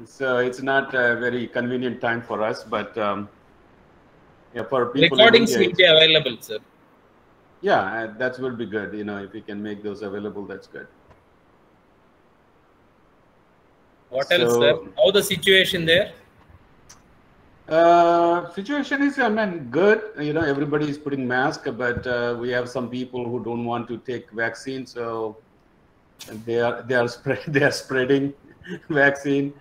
So it's not a very convenient time for us, but yeah, for people recordings in India, will be available, sir. Yeah, that would be good. If we can make those available, that's good. What else, sir? How the situation there? Situation is, I mean, good. Everybody is putting mask, but we have some people who don't want to take vaccine, so they are spreading vaccine,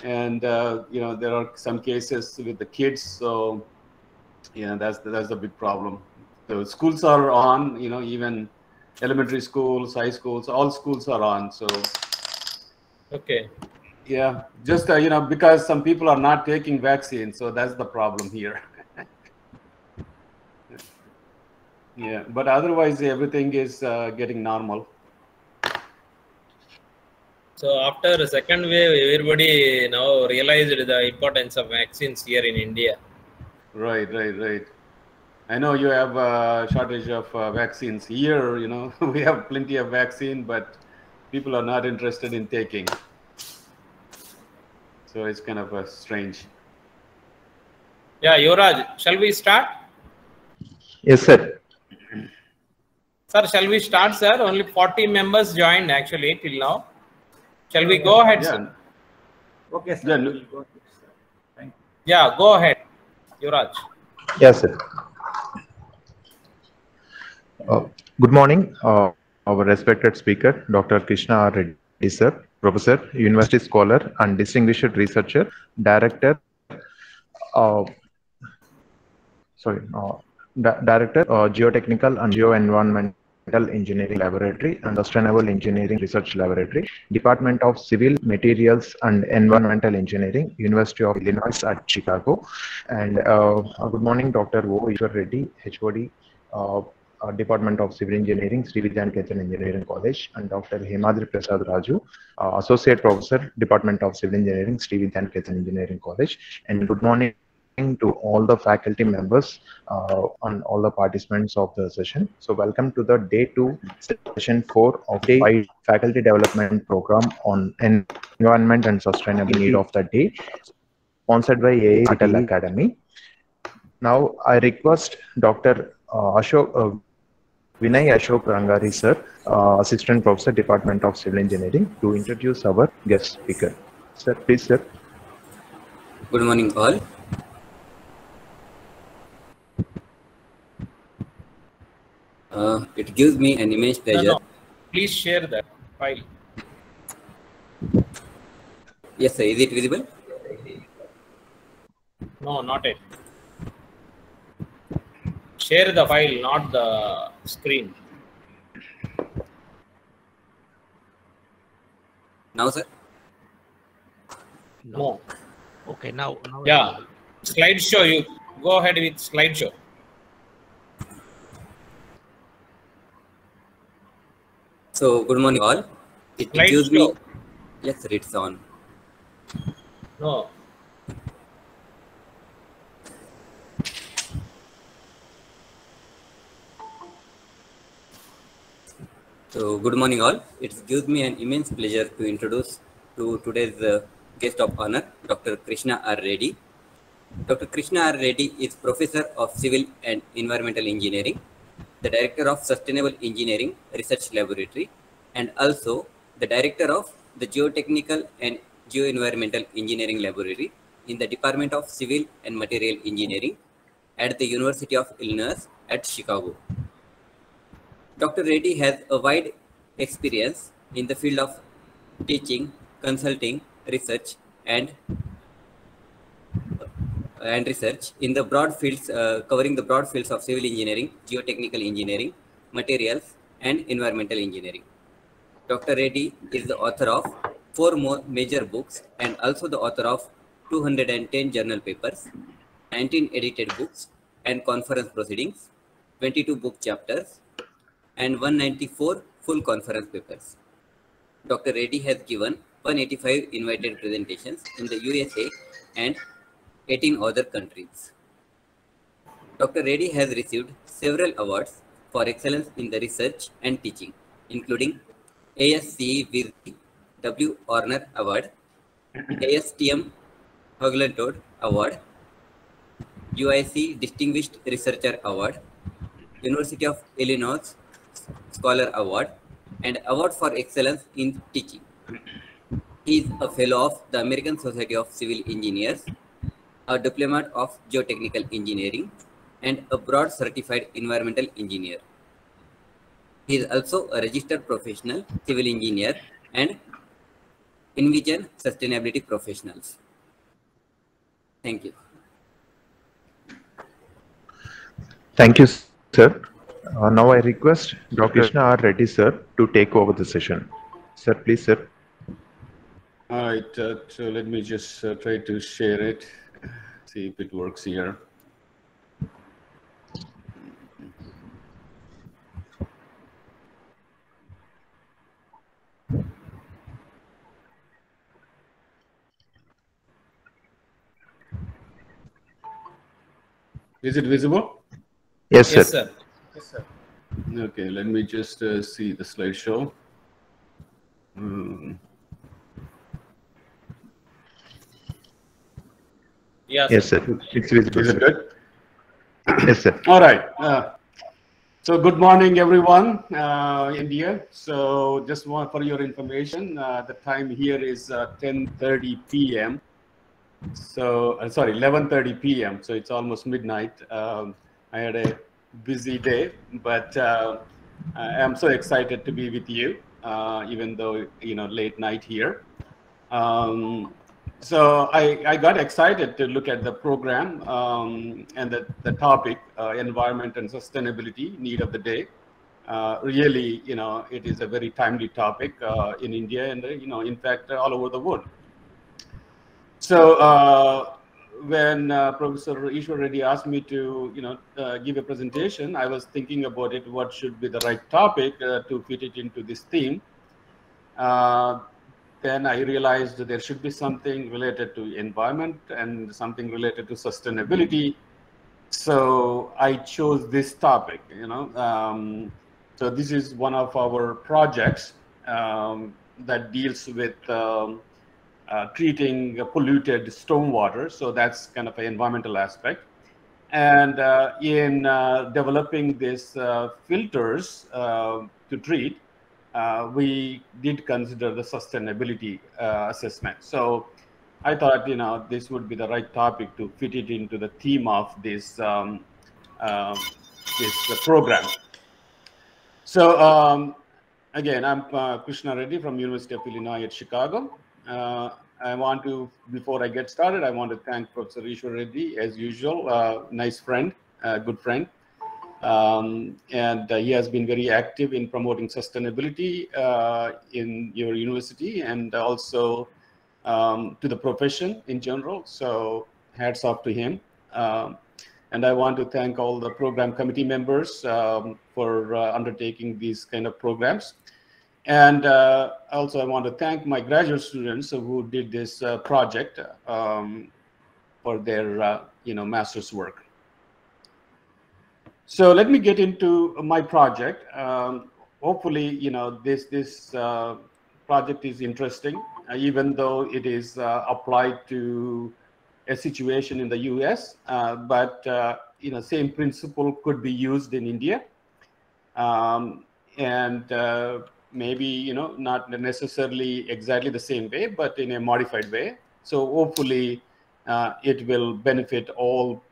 and there are some cases with the kids. So that's the big problem. So schools are on. Even elementary schools, high schools, all schools are on. So okay. Yeah, just because some people are not taking vaccine, so that's the problem here. Yeah, but otherwise everything is getting normal. So after the second wave, everybody now realized the importance of vaccines here in India. Right. I know you have a shortage of vaccines here. We have plenty of vaccine, but people are not interested in taking. So it's kind of strange. Yeah, Yuvraj, shall we start? Yes, sir. Sir, shall we start, sir? Only 40 members joined actually till now. Shall we go ahead, sir? Okay, sir. Yeah, We'll go ahead, sir. Thank you. Yeah, go ahead, Yuvraj. Yes, sir. Good morning, our respected speaker, Dr. Krishna R. Reddy, sir, Professor, University Scholar, and Distinguished Researcher, Director, Director, Geotechnical and Geoenvironmental Engineering Laboratory and Sustainable Engineering Research Laboratory, Department of Civil Materials and Environmental Engineering, University of Illinois at Chicago. And good morning, Dr. O. Reddy, HOD, Department of Civil Engineering, Sri Vidyanikethan Engineering College, and Dr. Hemadri Prasad Raju, Associate Professor, Department of Civil Engineering, Sri Vidyanikethan Engineering College. And good morning to all the faculty members and all the participants of the session. So welcome to the day 2, session 4 of the wide faculty development program on environment and sustainability of the day, sponsored by AICTL Academy. Now I request Dr. Vinay Ashok Rangari, sir, Assistant Professor, Department of Civil Engineering, to introduce our guest speaker. Sir, please, sir. Good morning, all. It gives me an immense pleasure. No. Please share that file. Yes, sir. Is it visible? No, not it. Share the file, not the screen. Now, sir? No. Okay, now. Yeah, slideshow. You go ahead with slideshow. So, good morning, all. It gives me. Yes, sir. It's on. No. So, good morning, all. It gives me an immense pleasure to introduce to today's guest of honor, Dr. Krishna R. Reddy. Dr. Krishna R. Reddy is Professor of Civil and Environmental Engineering, the Director of Sustainable Engineering Research Laboratory, and also the Director of the Geotechnical and Geoenvironmental Engineering Laboratory in the Department of Civil and Material Engineering at the University of Illinois at Chicago. Dr. Reddy has a wide experience in the field of teaching, consulting, research, and research in the broad fields, covering the broad fields of civil engineering, geotechnical engineering, materials, and environmental engineering. Dr. Reddy is the author of 4 more major books and also the author of 210 journal papers, 19 edited books and conference proceedings, 22 book chapters, and 194 full conference papers. Dr. Reddy has given 185 invited presentations in the USA and 18 other countries. Dr. Reddy has received several awards for excellence in the research and teaching, including ASCE W. Horner Award ASTM Hoagland Award, UIC Distinguished Researcher Award, University of Illinois Scholar Award, and Award for Excellence in Teaching. He is a fellow of the American Society of Civil Engineers, a diplomat of geotechnical engineering, and a board certified environmental engineer. He is also a registered professional civil engineer and Envision sustainability professionals. Thank you. Thank you, sir. Now I request Dr. Krishna or Reddy, sir, to take over the session. Sir, please, sir. All right, so let me just try to share it, see if it works here. Is it visible? Yes, sir. Yes, sir. Yes, sir. Okay, let me just see the slideshow. Yes, Yes, sir. It's visible. Is it Sir. good? Yes, sir. All right. So good morning, everyone, India. So just for your information, the time here is 10:30 p.m. So sorry, 11:30 p.m. So it's almost midnight. I had a busy day, but I'm so excited to be with you, even though late night here. So I got excited to look at the program and the topic, environment and sustainability, need of the day. Really, it is a very timely topic in India and, in fact, all over the world. So when Professor Ishwar Reddy asked me to, give a presentation, I was thinking about it, what should be the right topic to fit it into this theme. Then I realized that there should be something related to environment and something related to sustainability. So I chose this topic, So this is one of our projects that deals with treating polluted stormwater. So that's kind of an environmental aspect. And in developing these filters to treat, we did consider the sustainability assessment. So I thought, this would be the right topic to fit it into the theme of this this program. So again, I'm Krishna Reddy from University of Illinois at Chicago. I want to, before I get started, I want to thank Professor Ishwar Reddy, as usual, nice friend, good friend. And he has been very active in promoting sustainability in your university and also to the profession in general. So hats off to him. And I want to thank all the program committee members for undertaking these kind of programs. And also I want to thank my graduate students who did this project for their master's work. So let me get into my project. Hopefully, this project is interesting, even though it is applied to a situation in the US, but same principle could be used in India, and maybe not necessarily exactly the same way, but in a modified way. So hopefully, it will benefit all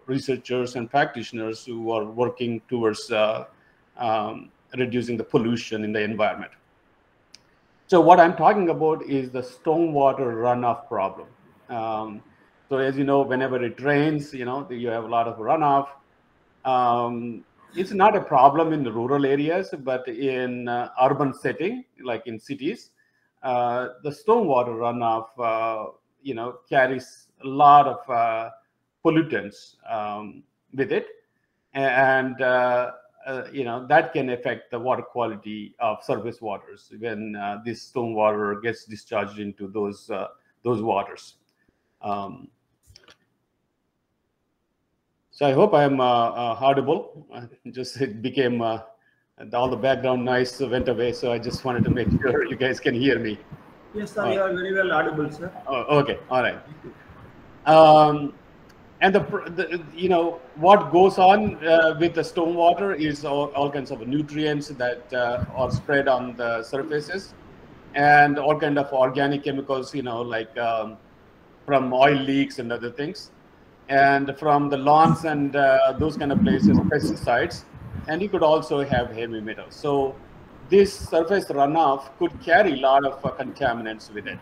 researchers and practitioners who are working towards reducing the pollution in the environment. So what I'm talking about is the stormwater runoff problem. So as you know, whenever it rains, you have a lot of runoff. It's not a problem in the rural areas, but in urban setting, like in cities, the stormwater runoff, carries a lot of pollutants with it, and that can affect the water quality of surface waters when this stormwater gets discharged into those waters. So I hope I'm audible. Just it became all the background noise went away, so I just wanted to make sure you guys can hear me. Yes, sir. You are very well audible, sir. Oh, okay, all right. And you know what goes on with the stormwater is all kinds of nutrients that are spread on the surfaces, and all kind of organic chemicals, you know, like from oil leaks and other things, and from the lawns and those kind of places, pesticides, and you could also have heavy metals. So this surface runoff could carry a lot of contaminants with it.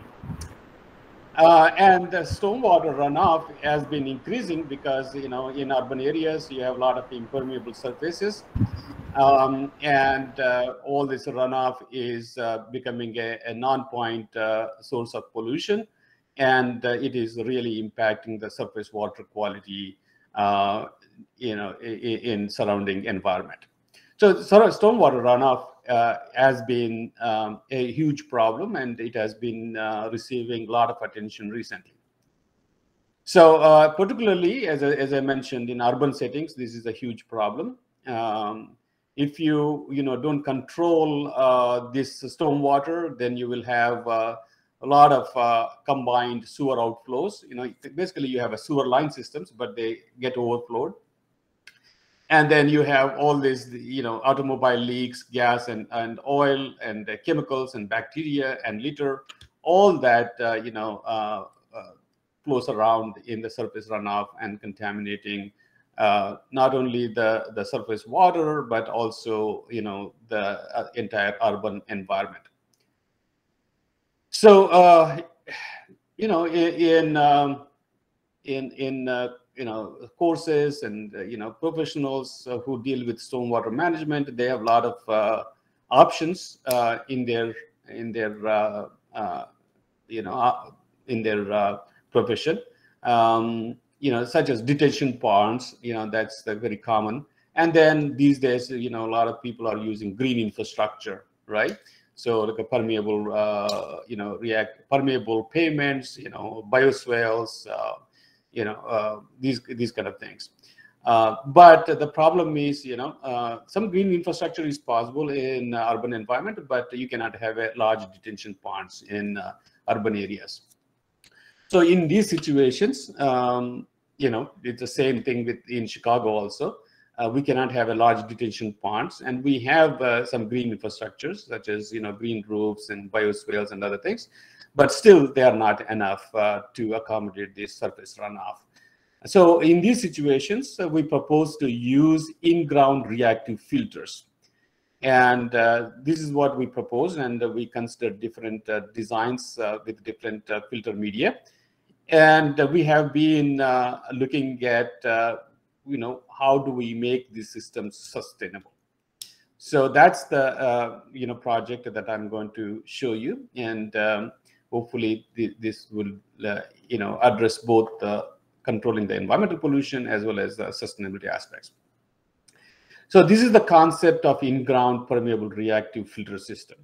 And the stormwater runoff has been increasing because, you know, in urban areas, you have a lot of impermeable surfaces. And all this runoff is becoming a non-point source of pollution. And it is really impacting the surface water quality, you know, in surrounding environment. So stormwater runoff has been a huge problem, and it has been receiving a lot of attention recently. So particularly, as I mentioned, in urban settings, this is a huge problem. If you don't control this stormwater, then you will have a lot of combined sewer outflows. You know, basically you have a sewer line systems, but they get overflowed. And then you have all these, you know, automobile leaks, gas and oil and chemicals and bacteria and litter, all that, you know, flows around in the surface runoff and contaminating not only the surface water, but also, you know, the entire urban environment. So, you know, you know, courses and you know, professionals who deal with stormwater management, they have a lot of options in their you know, in their profession. You know, such as detention ponds. You know, that's very common. And then these days, you know, a lot of people are using green infrastructure, right? So like a permeable, you know, permeable pavements, you know, bioswales. You know, these kind of things. But the problem is, you know, some green infrastructure is possible in urban environment, but you cannot have a large detention ponds in urban areas. So in these situations, you know, it's the same thing in Chicago also. We cannot have a large detention ponds, and we have some green infrastructures such as, you know, green roofs and bioswales and other things. But still, they are not enough to accommodate this surface runoff. So in these situations, we propose to use in-ground reactive filters. And this is what we propose, and we consider different designs with different filter media. And we have been looking at, you know, how do we make these systems sustainable? So that's the, you know, project that I'm going to show you. And hopefully this will, you know, address both controlling the environmental pollution as well as the sustainability aspects. So this is the concept of in-ground permeable reactive filter system.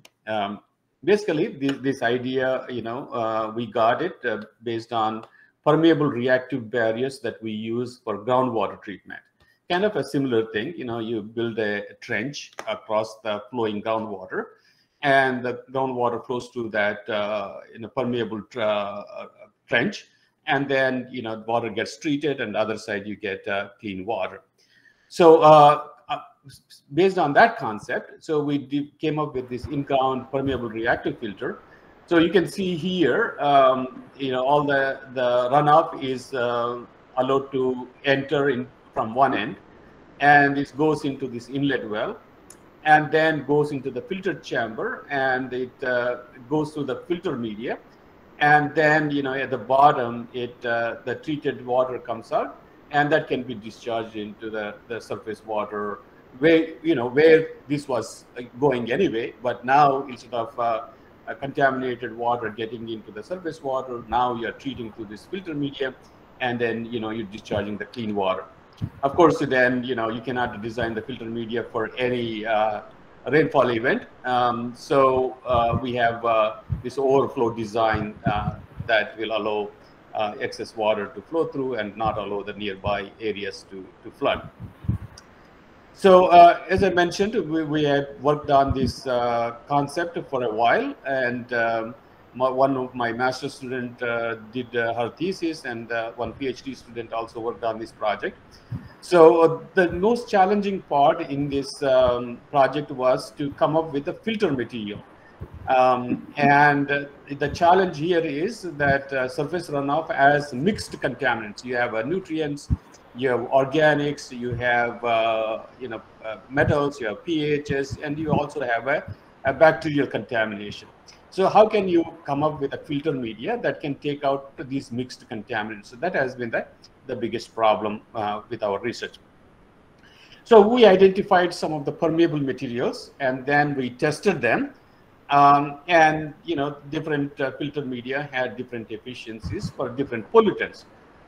Basically, this idea, you know, we got it based on permeable reactive barriers that we use for groundwater treatment. Kind of a similar thing, you know, you build a trench across the flowing groundwater, and the groundwater flows through that in a permeable trench, and then, you know, the water gets treated, and the other side you get clean water. So based on that concept, so we came up with this in-ground permeable reactive filter. So you can see here, you know, all the runoff is allowed to enter in from one end, and it goes into this inlet well, and then goes into the filter chamber, and it goes through the filter media, and then, you know, at the bottom, the treated water comes out, and that can be discharged into the surface water, where, you know, where this was going anyway. But now, instead of contaminated water getting into the surface water, now you're treating through this filter media, and then, you know, you're discharging the clean water. Of course, then, you know, you cannot design the filter media for any rainfall event. So we have this overflow design that will allow excess water to flow through and not allow the nearby areas to flood. So as I mentioned, we had worked on this concept for a while, and one of my master's student did her thesis, and one PhD student also worked on this project. So the most challenging part in this project was to come up with a filter material. And the challenge here is that surface runoff has mixed contaminants. You have nutrients, you have organics, you have metals, you have pHs, and you also have a bacterial contamination. So how can you come up with a filter media that can take out these mixed contaminants? So that has been the biggest problem with our research. So we identified some of the permeable materials, and then we tested them. And different filter media had different efficiencies for different pollutants.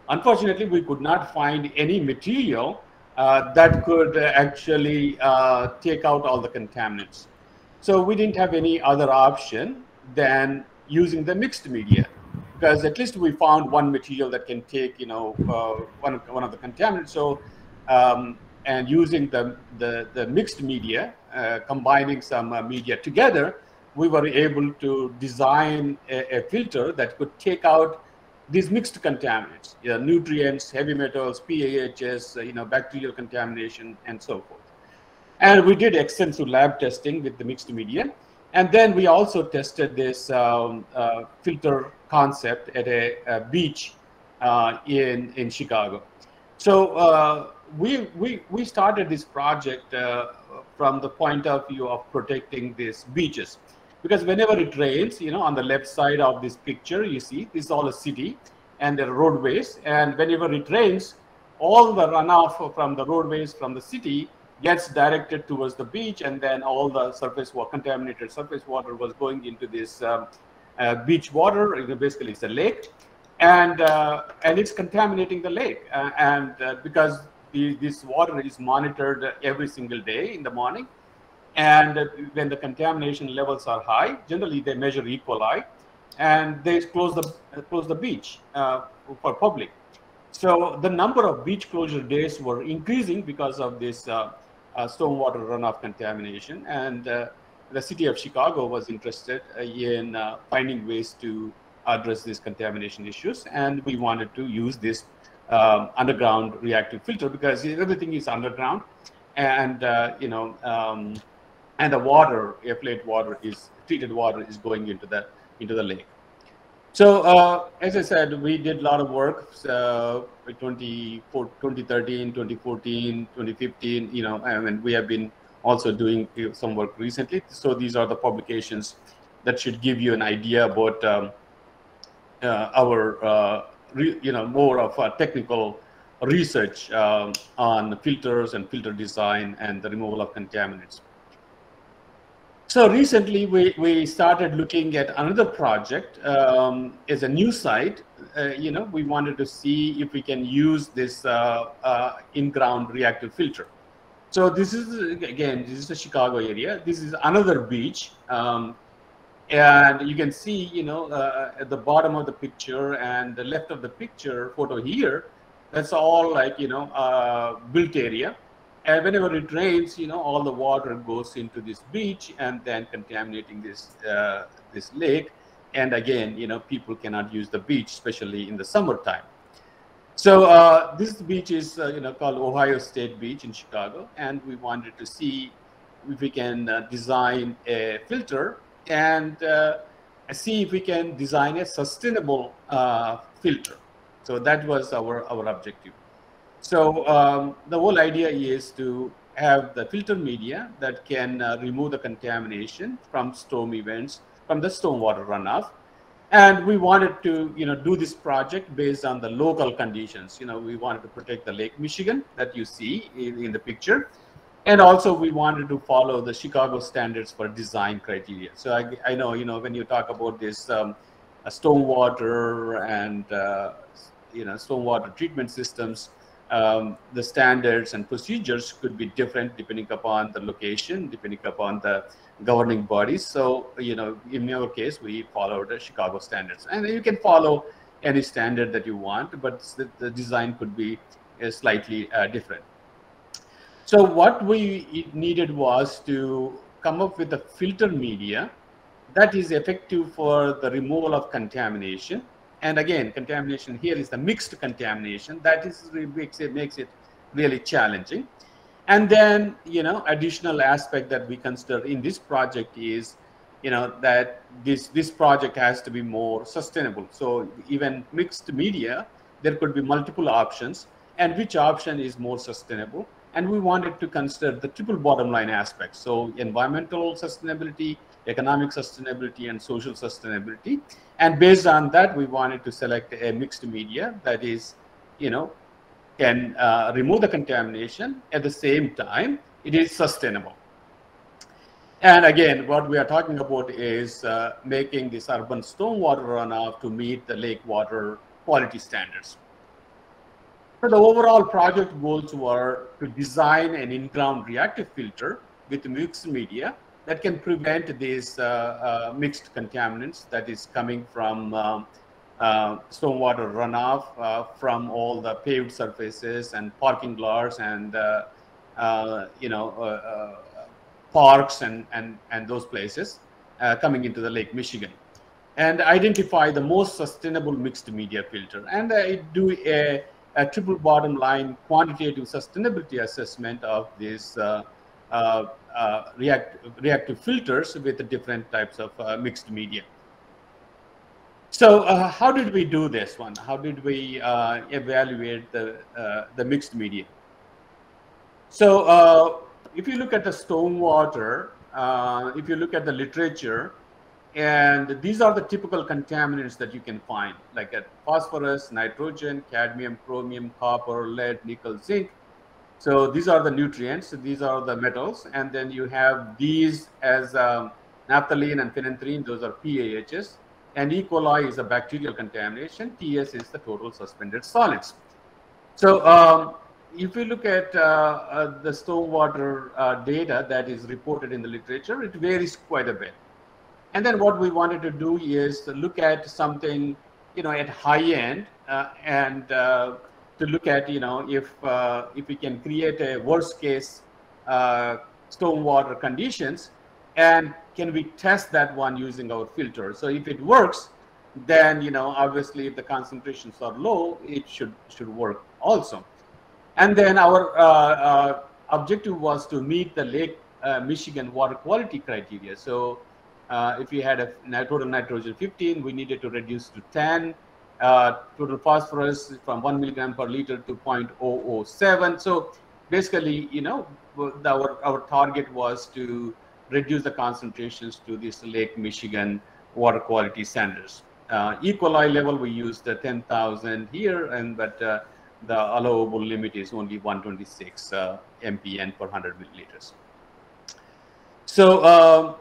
Unfortunately, we could not find any material that could actually take out all the contaminants. So we didn't have any other option than using the mixed media, because at least we found one material that can take one of the contaminants. So and using the mixed media, combining some media together, we were able to design a filter that could take out these mixed contaminants, nutrients, heavy metals, PAHs, bacterial contamination, and so forth. And we did extensive lab testing with the mixed media. And then we also tested this filter concept at a beach in Chicago. So we started this project from the point of view of protecting these beaches. Because whenever it rains, on the left side of this picture, you see this is all a city and there are roadways. And whenever it rains, all the runoff from the roadways from the city gets directed towards the beach, and then all the contaminated surface water was going into this beach water. Basically, it's a lake, and it's contaminating the lake. Because this water is monitored every single day in the morning. And when the contamination levels are high, generally they measure E. coli, and they close the beach for public. So the number of beach closure days were increasing because of this stormwater runoff contamination, and the city of Chicago was interested in finding ways to address these contamination issues, and we wanted to use this underground reactive filter because everything is underground, and and the water, effluent water, treated water is going into the lake. So as I said, we did a lot of work, 2013, 2014, 2015, and we have been also doing some work recently. So these are the publications that should give you an idea about our, more of a technical research on filters and filter design and the removal of contaminants. So recently, we started looking at another project as a new site. We wanted to see if we can use this in-ground reactive filter. So this is, again, this is the Chicago area. This is another beach. And you can see, at the bottom of the picture and the left of the picture photo here, that's all like, built area. And whenever it rains, all the water goes into this beach and then contaminating this lake. And again, people cannot use the beach, especially in the summertime. So this beach is, called Ohio State Beach in Chicago. And we wanted to see if we can design a filter and see if we can design a sustainable filter. So that was our objective. So the whole idea is to have the filter media that can remove the contamination from storm events, from the stormwater runoff. And we wanted to, do this project based on the local conditions. We wanted to protect the Lake Michigan that you see in the picture. And also we wanted to follow the Chicago standards for design criteria. So I know, when you talk about this stormwater and, stormwater treatment systems, the standards and procedures could be different depending upon the location, depending upon the governing bodies. So, in our case, we followed the Chicago standards. And you can follow any standard that you want, but the design could be slightly different. So what we needed was to come up with a filter media that is effective for the removal of contamination. And again, contamination here is the mixed contamination. That is makes it really challenging. And then, additional aspect that we consider in this project is, that this project has to be more sustainable. So even mixed media, there could be multiple options, and which option is more sustainable. And we wanted to consider the triple bottom line aspects. So environmental sustainability, economic sustainability, and social sustainability. And based on that, we wanted to select a mixed media that is, can remove the contamination. At the same time, it is sustainable. And again, what we are talking about is making this urban stormwater runoff to meet the lake water quality standards. So the overall project goals were to design an in-ground reactive filter with mixed media that can prevent these mixed contaminants that is coming from stormwater runoff from all the paved surfaces and parking lots and parks and those places coming into the Lake Michigan, and identify the most sustainable mixed media filter, and do a triple bottom line quantitative sustainability assessment of these reactive filters with the different types of mixed media. So how did we do this one? How did we evaluate the mixed media? So if you look at the stormwater, if you look at the literature, and these are the typical contaminants that you can find, like phosphorus, nitrogen, cadmium, chromium, copper, lead, nickel, zinc. So these are the nutrients, these are the metals, and then you have these as naphthalene and phenanthrene, those are PAHs. And E. coli is a bacterial contamination. TS is the total suspended solids. So if you look at the stormwater data that is reported in the literature, it varies quite a bit. And then what we wanted to do is to look at something, at high end and to look at, if we can create a worst case stormwater conditions, and can we test that one using our filter? So if it works, then, obviously if the concentrations are low, it should work also. And then our objective was to meet the Lake Michigan water quality criteria. So if we had a total nitrogen 15, we needed to reduce to 10, total phosphorus from 1 milligram per liter to 0.007. So basically, our target was to reduce the concentrations to this Lake Michigan water quality standards. E. coli level, we used 10,000 here, but the allowable limit is only 126 mpn per 100 milliliters. So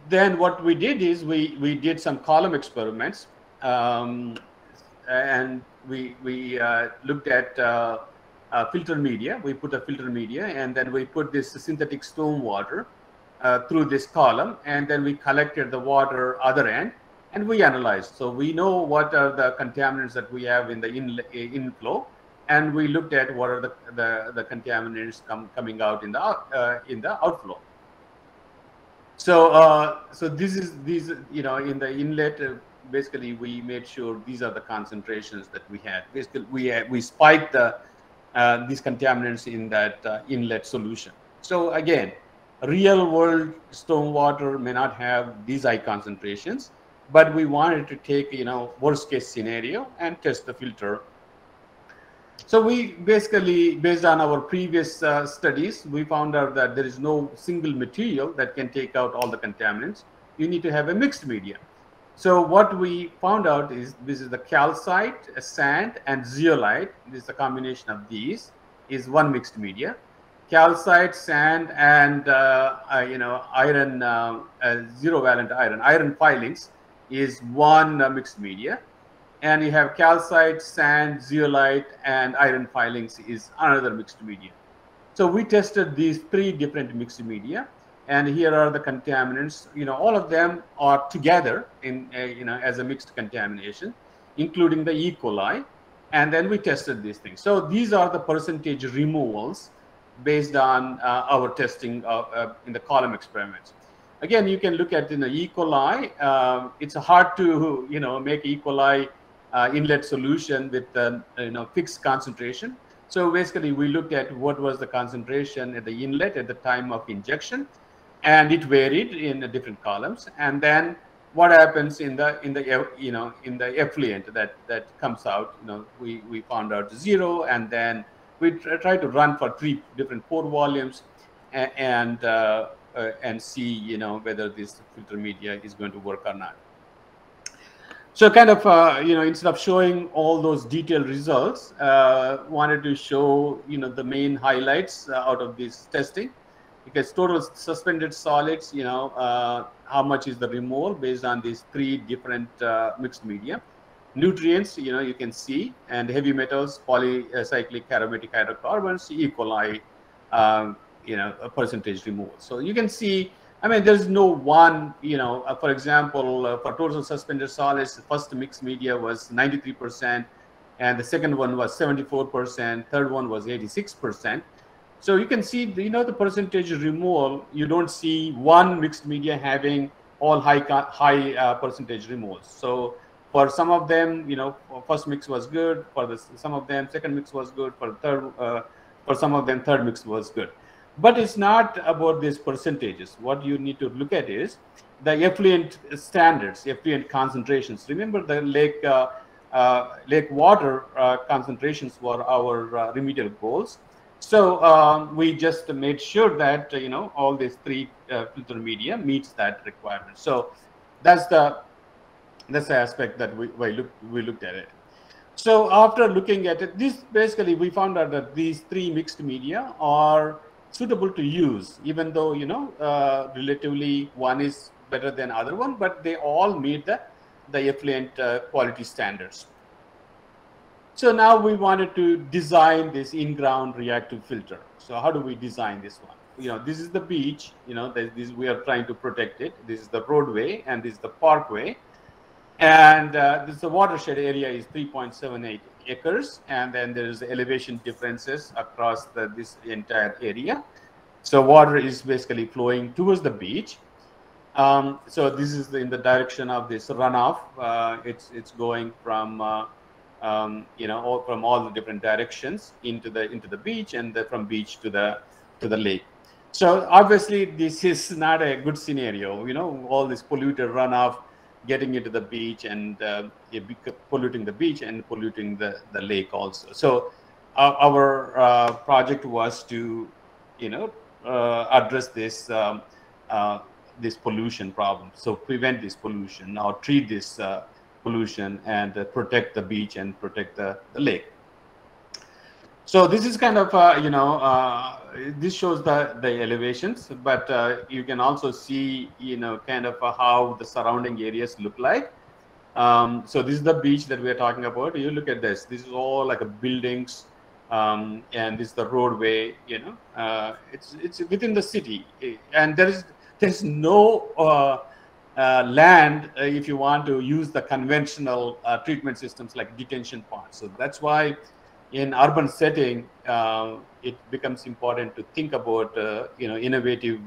then what we did is we did some column experiments, and we looked at filter media. We put a filter media, and then we put this synthetic stormwater through this column, and then we collected the water other end, and we analyzed. So we know what are the contaminants that we have in the inflow, and we looked at what are the contaminants coming out in the outflow. So so these in the inlet, basically we made sure these are the concentrations that we had. Basically we spiked these contaminants in that inlet solution. So again, real world stormwater may not have these high concentrations, but we wanted to take worst case scenario and test the filter. So we basically, based on our previous studies, we found out that there is no single material that can take out all the contaminants. You need to have a mixed media. So what we found out is this is the calcite, sand, and zeolite. This is a combination of these is one mixed media. Calcite, sand, and iron, zero valent iron filings is one mixed media. And you have calcite, sand, zeolite, and iron filings is another mixed media. So we tested these three different mixed media, and here are the contaminants. All of them are together in as a mixed contamination, including the E. coli, and then we tested these things. So these are the percentage removals based on our testing in the column experiments. again, you can look at E. coli. It's hard to make E. coli inlet solution with fixed concentration. So basically, we looked at what was the concentration at the inlet at the time of injection, and it varied in the different columns. And then what happens in the effluent that comes out? We found out 0, and then we try to run for 3 different pore volumes and see whether this filter media is going to work or not. So kind of instead of showing all those detailed results, wanted to show the main highlights out of this testing, because total suspended solids, how much is the remole based on these 3 different mixed media. Nutrients, you can see, and heavy metals, polycyclic aromatic hydrocarbons, E. coli, a percentage removal. So you can see, I mean, there's no one, for example, for total suspended solids, the first mixed media was 93%, and the second one was 74%, third one was 86%. So you can see, the percentage removal, you don't see one mixed media having all high percentage removals. So for some of them, first mix was good. For some of them, second mix was good. For some of them, third mix was good. But it's not about these percentages. What you need to look at is the effluent standards, effluent concentrations. Remember, the lake water concentrations were our remedial goals. So we just made sure that all these 3 filter media meets that requirement. So that's the aspect that we looked at it. So after looking at it, this basically we found out that these 3 mixed media are suitable to use, even though relatively one is better than other one, but they all meet the effluent quality standards. So now we wanted to design this in-ground reactive filter. So how do we design this one? This is the beach. We are trying to protect it. This is the roadway, and this is the parkway. And the watershed area is 3.78 acres, and then there's elevation differences across this entire area. So water is basically flowing towards the beach. So this is in the direction of this runoff. It's going from from all the different directions into the beach, and from beach to the lake. So obviously this is not a good scenario. All this polluted runoff getting into the beach and polluting the beach and polluting the lake also. So our project was to address this this pollution problem. So prevent this pollution or treat this pollution and protect the beach and protect the lake. So this is kind of this shows the elevations, but you can also see kind of how the surrounding areas look like. So this is the beach that we are talking about. You look at this. This is all like buildings, and this is the roadway. It's within the city, and there's no land if you want to use the conventional treatment systems like detention ponds. So that's why in urban setting, it becomes important to think about innovative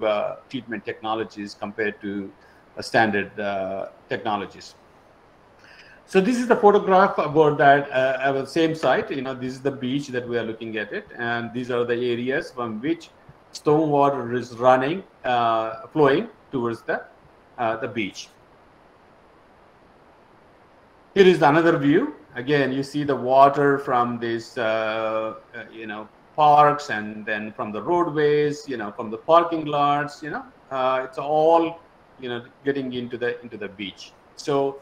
treatment technologies compared to standard technologies. So this is the photograph about that at the same site. This is the beach that we are looking at it, and these are the areas from which stormwater is running, flowing towards the beach. Here is another view. Again, you see the water from these, parks, and then from the roadways, from the parking lots. It's all, getting into the beach. So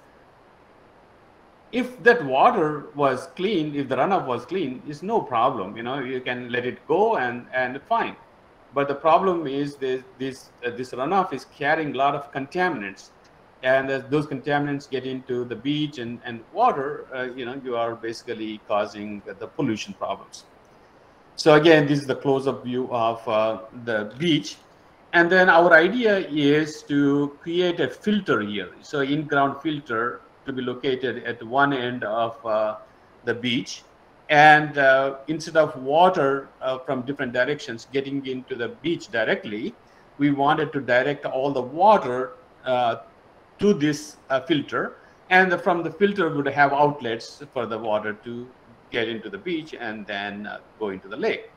if that water was clean, if the runoff was clean, it's no problem. You can let it go and fine. But the problem is this runoff is carrying a lot of contaminants. And as those contaminants get into the beach and water, you are basically causing the pollution problems. So again, this is the close-up view of the beach. And then our idea is to create a filter here. So in-ground filter to be located at one end of the beach. And instead of water from different directions getting into the beach directly, we wanted to direct all the water to this filter, and from the filter would have outlets for the water to get into the beach and then go into the lake.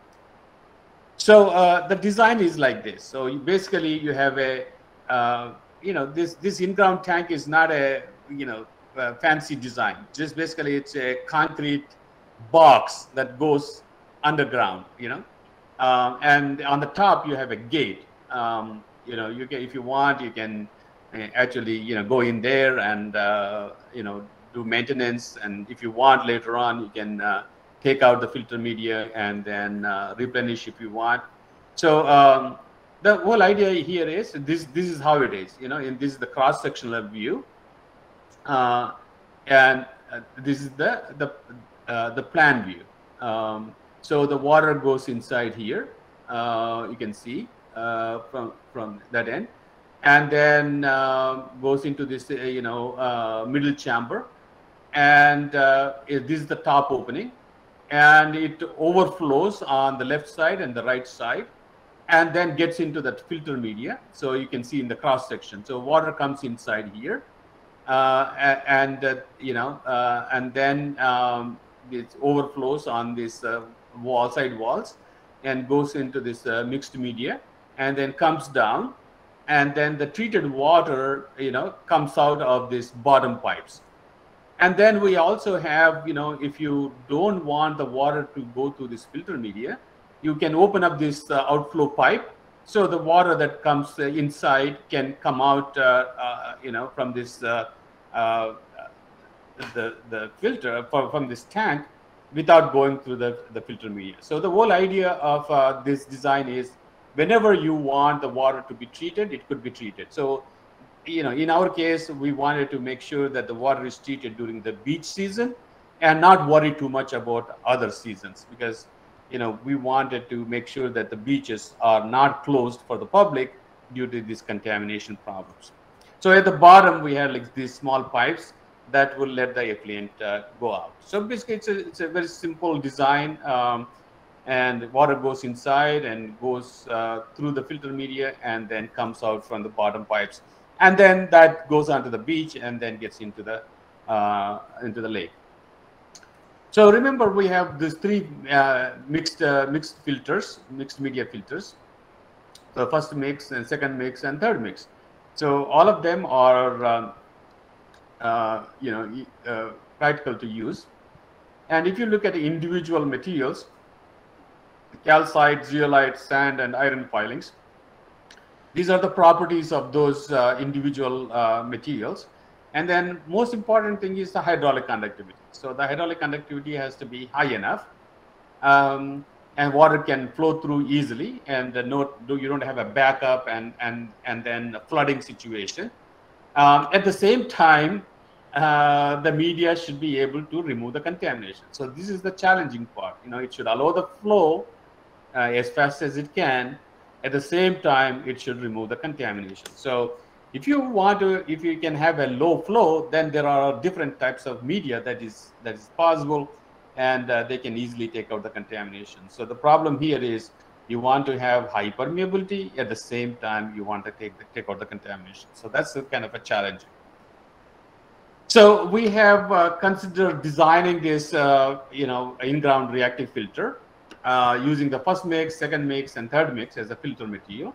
So the design is like this. So basically you have a, this in-ground tank is not a, fancy design. Just basically it's a concrete box that goes underground, and on the top you have a gate. You can, if you want, you can actually, go in there and, do maintenance. And if you want later on, you can take out the filter media and then replenish if you want. So the whole idea here is this is how it is, and this is the cross-sectional view, and this is the plan view. So the water goes inside here, you can see from that end, and then goes into this middle chamber, and this is the top opening, and it overflows on the left side and the right side, and then gets into that filter media. So you can see in the cross section, so water comes inside here, and then it overflows on this side walls and goes into this mixed media, and then comes down, and then the treated water comes out of these bottom pipes. And then we also have, if you don't want the water to go through this filter media, you can open up this outflow pipe, so the water that comes inside can come out from this the filter from this tank without going through the filter media. So the whole idea of this design is whenever you want the water to be treated, it could be treated. So in our case, we wanted to make sure that the water is treated during the beach season and not worry too much about other seasons, because we wanted to make sure that the beaches are not closed for the public due to these contamination problems. So at the bottom, we have like these small pipes that will let the effluent go out. So basically, it's a very simple design, and water goes inside and goes through the filter media and then comes out from the bottom pipes, and then that goes onto the beach and then gets into the lake. So remember, we have these three mixed filters, mixed media filters. So first mix, and second mix, and third mix. So all of them are practical to use. And if you look at the individual materials, calcite, zeolite, sand, and iron filings, these are the properties of those individual materials. And then most important thing is the hydraulic conductivity. So the hydraulic conductivity has to be high enough, and water can flow through easily, and you don't have a backup and then a flooding situation. At the same time, the media should be able to remove the contamination. So this is the challenging part. It should allow the flow as fast as it can. At the same time, it should remove the contamination. So if you can have a low flow, then there are different types of media that is possible, and they can easily take out the contamination. So the problem here is you want to have high permeability, at the same time you want to take out the contamination. So that's kind of a challenge. So we have considered designing this in-ground reactive filter using the first mix, second mix, and third mix as a filter material.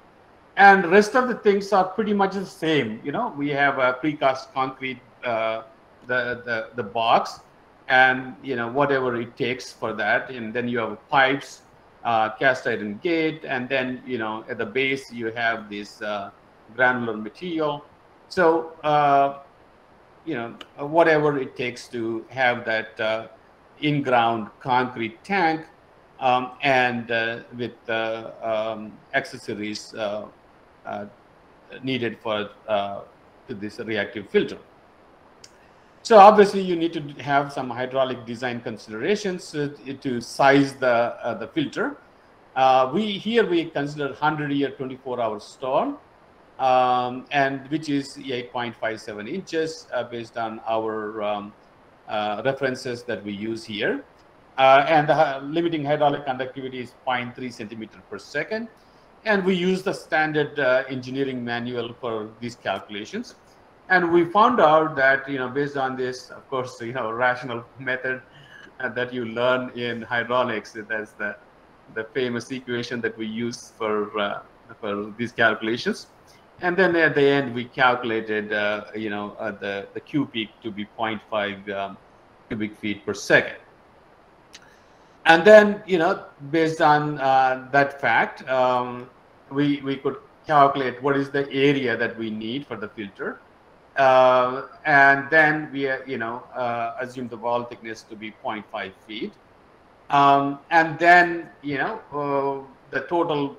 And the rest of the things are pretty much the same. We have a precast concrete, the box, and whatever it takes for that. And then you have pipes, cast iron gate, and then at the base you have this granular material. So whatever it takes to have that in-ground concrete tank, and with accessories needed for this reactive filter. So obviously you need to have some hydraulic design considerations to size the filter. We consider 100-year 24-hour storm, and which is 8.57 inches based on our references that we use here. And the limiting hydraulic conductivity is 0.3 centimeter per second. and we use the standard engineering manual for these calculations. And we found out that, based on this, of course, rational method that you learn in hydraulics, that's the famous equation that we use for these calculations. And then at the end, we calculated, the Q peak to be 0.5 cubic feet per second. And then, based on that fact, we could calculate what is the area that we need for the filter. And then we, assume the wall thickness to be 0.5 feet. And then, the total,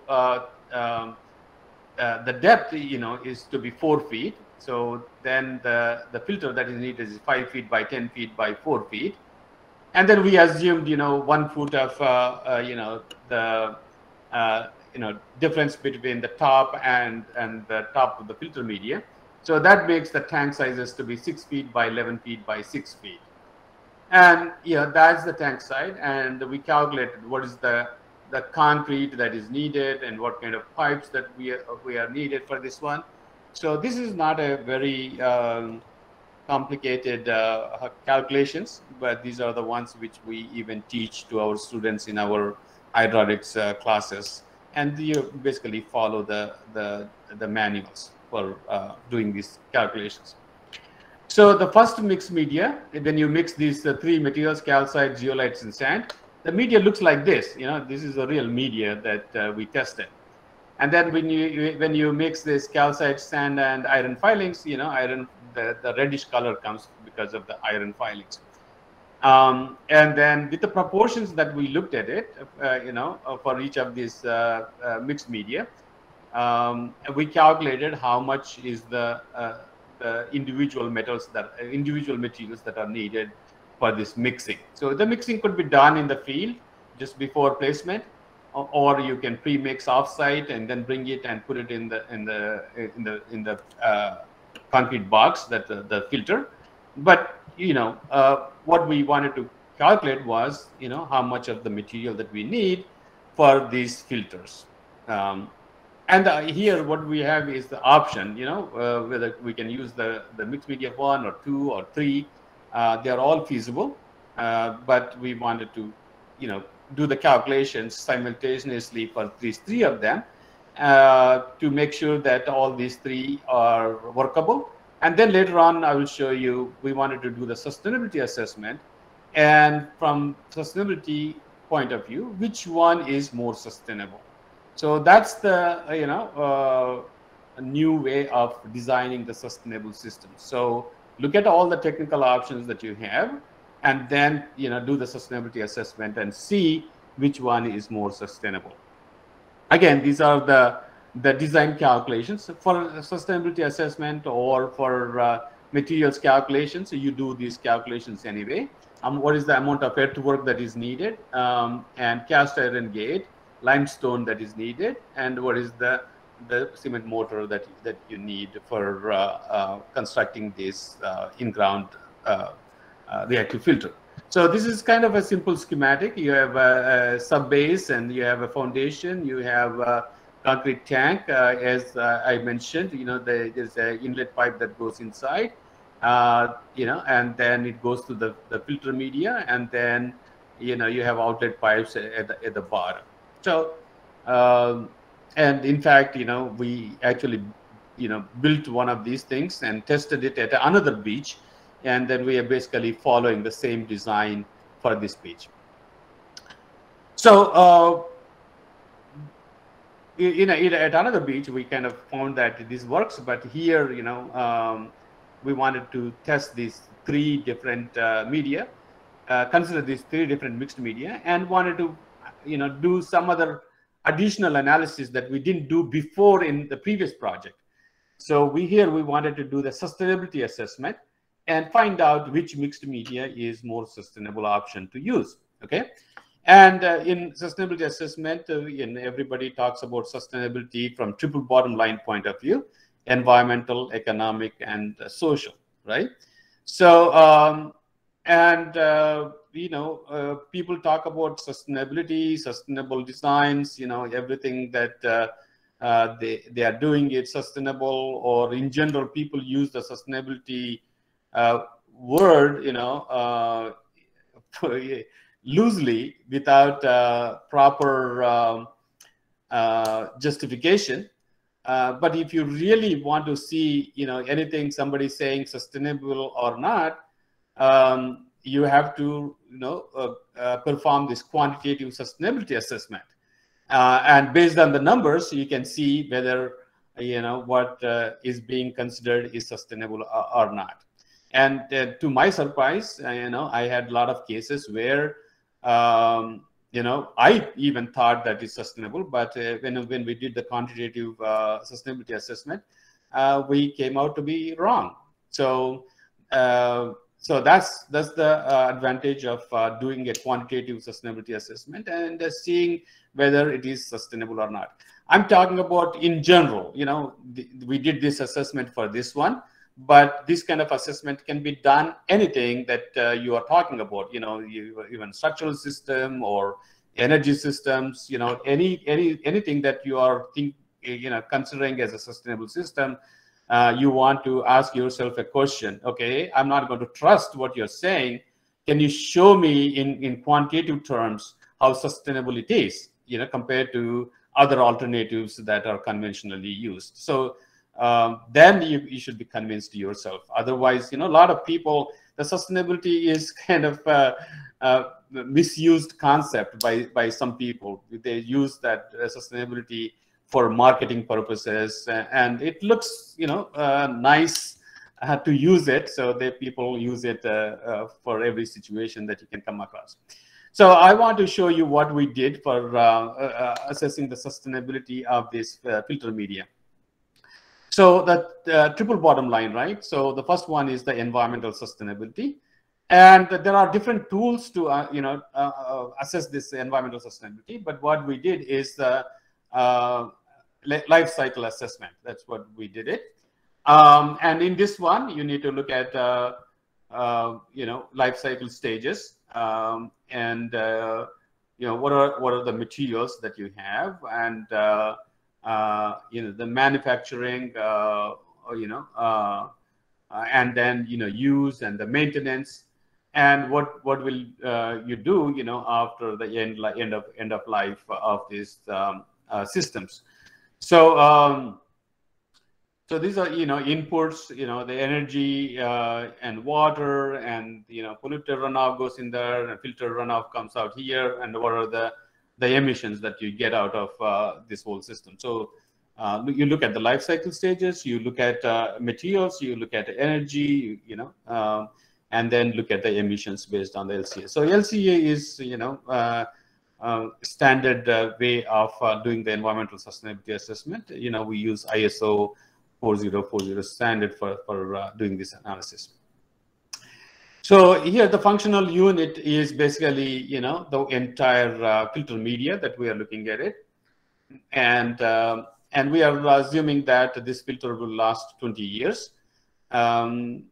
the depth, is to be 4 feet. So then the filter that is needed is 5 feet by 10 feet by 4 feet. And then we assumed, 1 foot of, the, difference between the top and the top of the filter media. So that makes the tank sizes to be 6 feet by 11 feet by 6 feet. And that's the tank side. And we calculated what is the concrete that is needed and what kind of pipes that we are needed for this one. So this is not a very complicated calculations, but these are the ones which we even teach to our students in our hydraulics classes. And you basically follow the manuals for doing these calculations. So the first mixed media, when you mix these 3 materials, calcite, zeolites, and sand, the media looks like this. This is a real media that we tested. And then when you mix this calcite, sand, and iron filings, iron, the reddish color comes because of the iron filings. And then with the proportions that we looked at it, for each of these mixed media, we calculated how much is the individual materials that are needed for this mixing. So the mixing could be done in the field just before placement, or you can pre-mix offsite and then bring it and put it in the concrete box, that the filter. But what we wanted to calculate was how much of the material that we need for these filters. And here what we have is the option, whether we can use the mixed media 1 or 2 or 3. They are all feasible, but we wanted to do the calculations simultaneously for these 3 of them to make sure that all these 3 are workable. And then later on, I will show you, we wanted to do the sustainability assessment. And from sustainability point of view, which one is more sustainable? So that's the a new way of designing the sustainable system. So look at all the technical options that you have, and then do the sustainability assessment and see which one is more sustainable. Again, these are the design calculations for sustainability assessment or for materials calculations. So you do these calculations anyway. What is the amount of earthwork that is needed, and cast iron gate, limestone that is needed, and what is the cement mortar that you need for constructing this in-ground reactive filter. So this is kind of a simple schematic. You have a sub-base and you have a foundation. You have a concrete tank, as I mentioned. There's an inlet pipe that goes inside, and then it goes to the filter media, and then you have outlet pipes at the bottom. So, and in fact, we actually, built one of these things and tested it at another beach. And then we are basically following the same design for this beach. So, at another beach, we kind of found that this works. But here, we wanted to test these 3 different media, consider these 3 different mixed media, and wanted to do some other additional analysis that we didn't do before in the previous project. So we wanted to do the sustainability assessment and find out which mixed media is more sustainable option to use. Okay, and in sustainability assessment, everybody talks about sustainability from triple bottom line point of view: environmental, economic, and social. Right? So people talk about sustainability, sustainable designs, everything that they are doing it sustainable, or in general people use the sustainability word, you know, loosely without proper justification. But if you really want to see, you know, anything somebody saying sustainable or not, you have to, you know, perform this quantitative sustainability assessment. And based on the numbers, you can see whether, you know, what is being considered is sustainable or not. And to my surprise, you know, I had a lot of cases where, you know, I even thought that it's sustainable, but when we did the quantitative sustainability assessment, we came out to be wrong. So so that's the advantage of doing a quantitative sustainability assessment and seeing whether it is sustainable or not. I'm talking about in general, you know, we did this assessment for this one, but this kind of assessment can be done anything that you are talking about, you know, even structural system or energy systems, you know, anything that you are considering as a sustainable system. You want to ask yourself a question. Okay, I'm not going to trust what you're saying. Can you show me in quantitative terms how sustainable it is, you know, compared to other alternatives that are conventionally used? So then you should be convinced yourself. Otherwise, you know, a lot of people, the sustainability is kind of misused concept by some people. They use that sustainability for marketing purposes, and it looks, you know, nice to use it. So that people use it for every situation that you can come across. So I want to show you what we did for assessing the sustainability of this filter media. So the triple bottom line, right? So the first one is the environmental sustainability. And there are different tools to, assess this environmental sustainability. But what we did is the life cycle assessment. That's what we did it. And in this one, you need to look at, life cycle stages. And what are the materials that you have, and the manufacturing, and then use and the maintenance, and what will you do after the end of life of these systems. So so these are inputs, the energy and water, and polluter runoff goes in there, and filter runoff comes out here, and what are the emissions that you get out of this whole system. So you look at the life cycle stages, you look at materials, you look at energy, and then look at the emissions based on the LCA. So LCA is standard way of doing the environmental sustainability assessment. We use ISO 4040 standard for doing this analysis. So here the functional unit is basically the entire filter media that we are looking at it, and we are assuming that this filter will last 20 years, and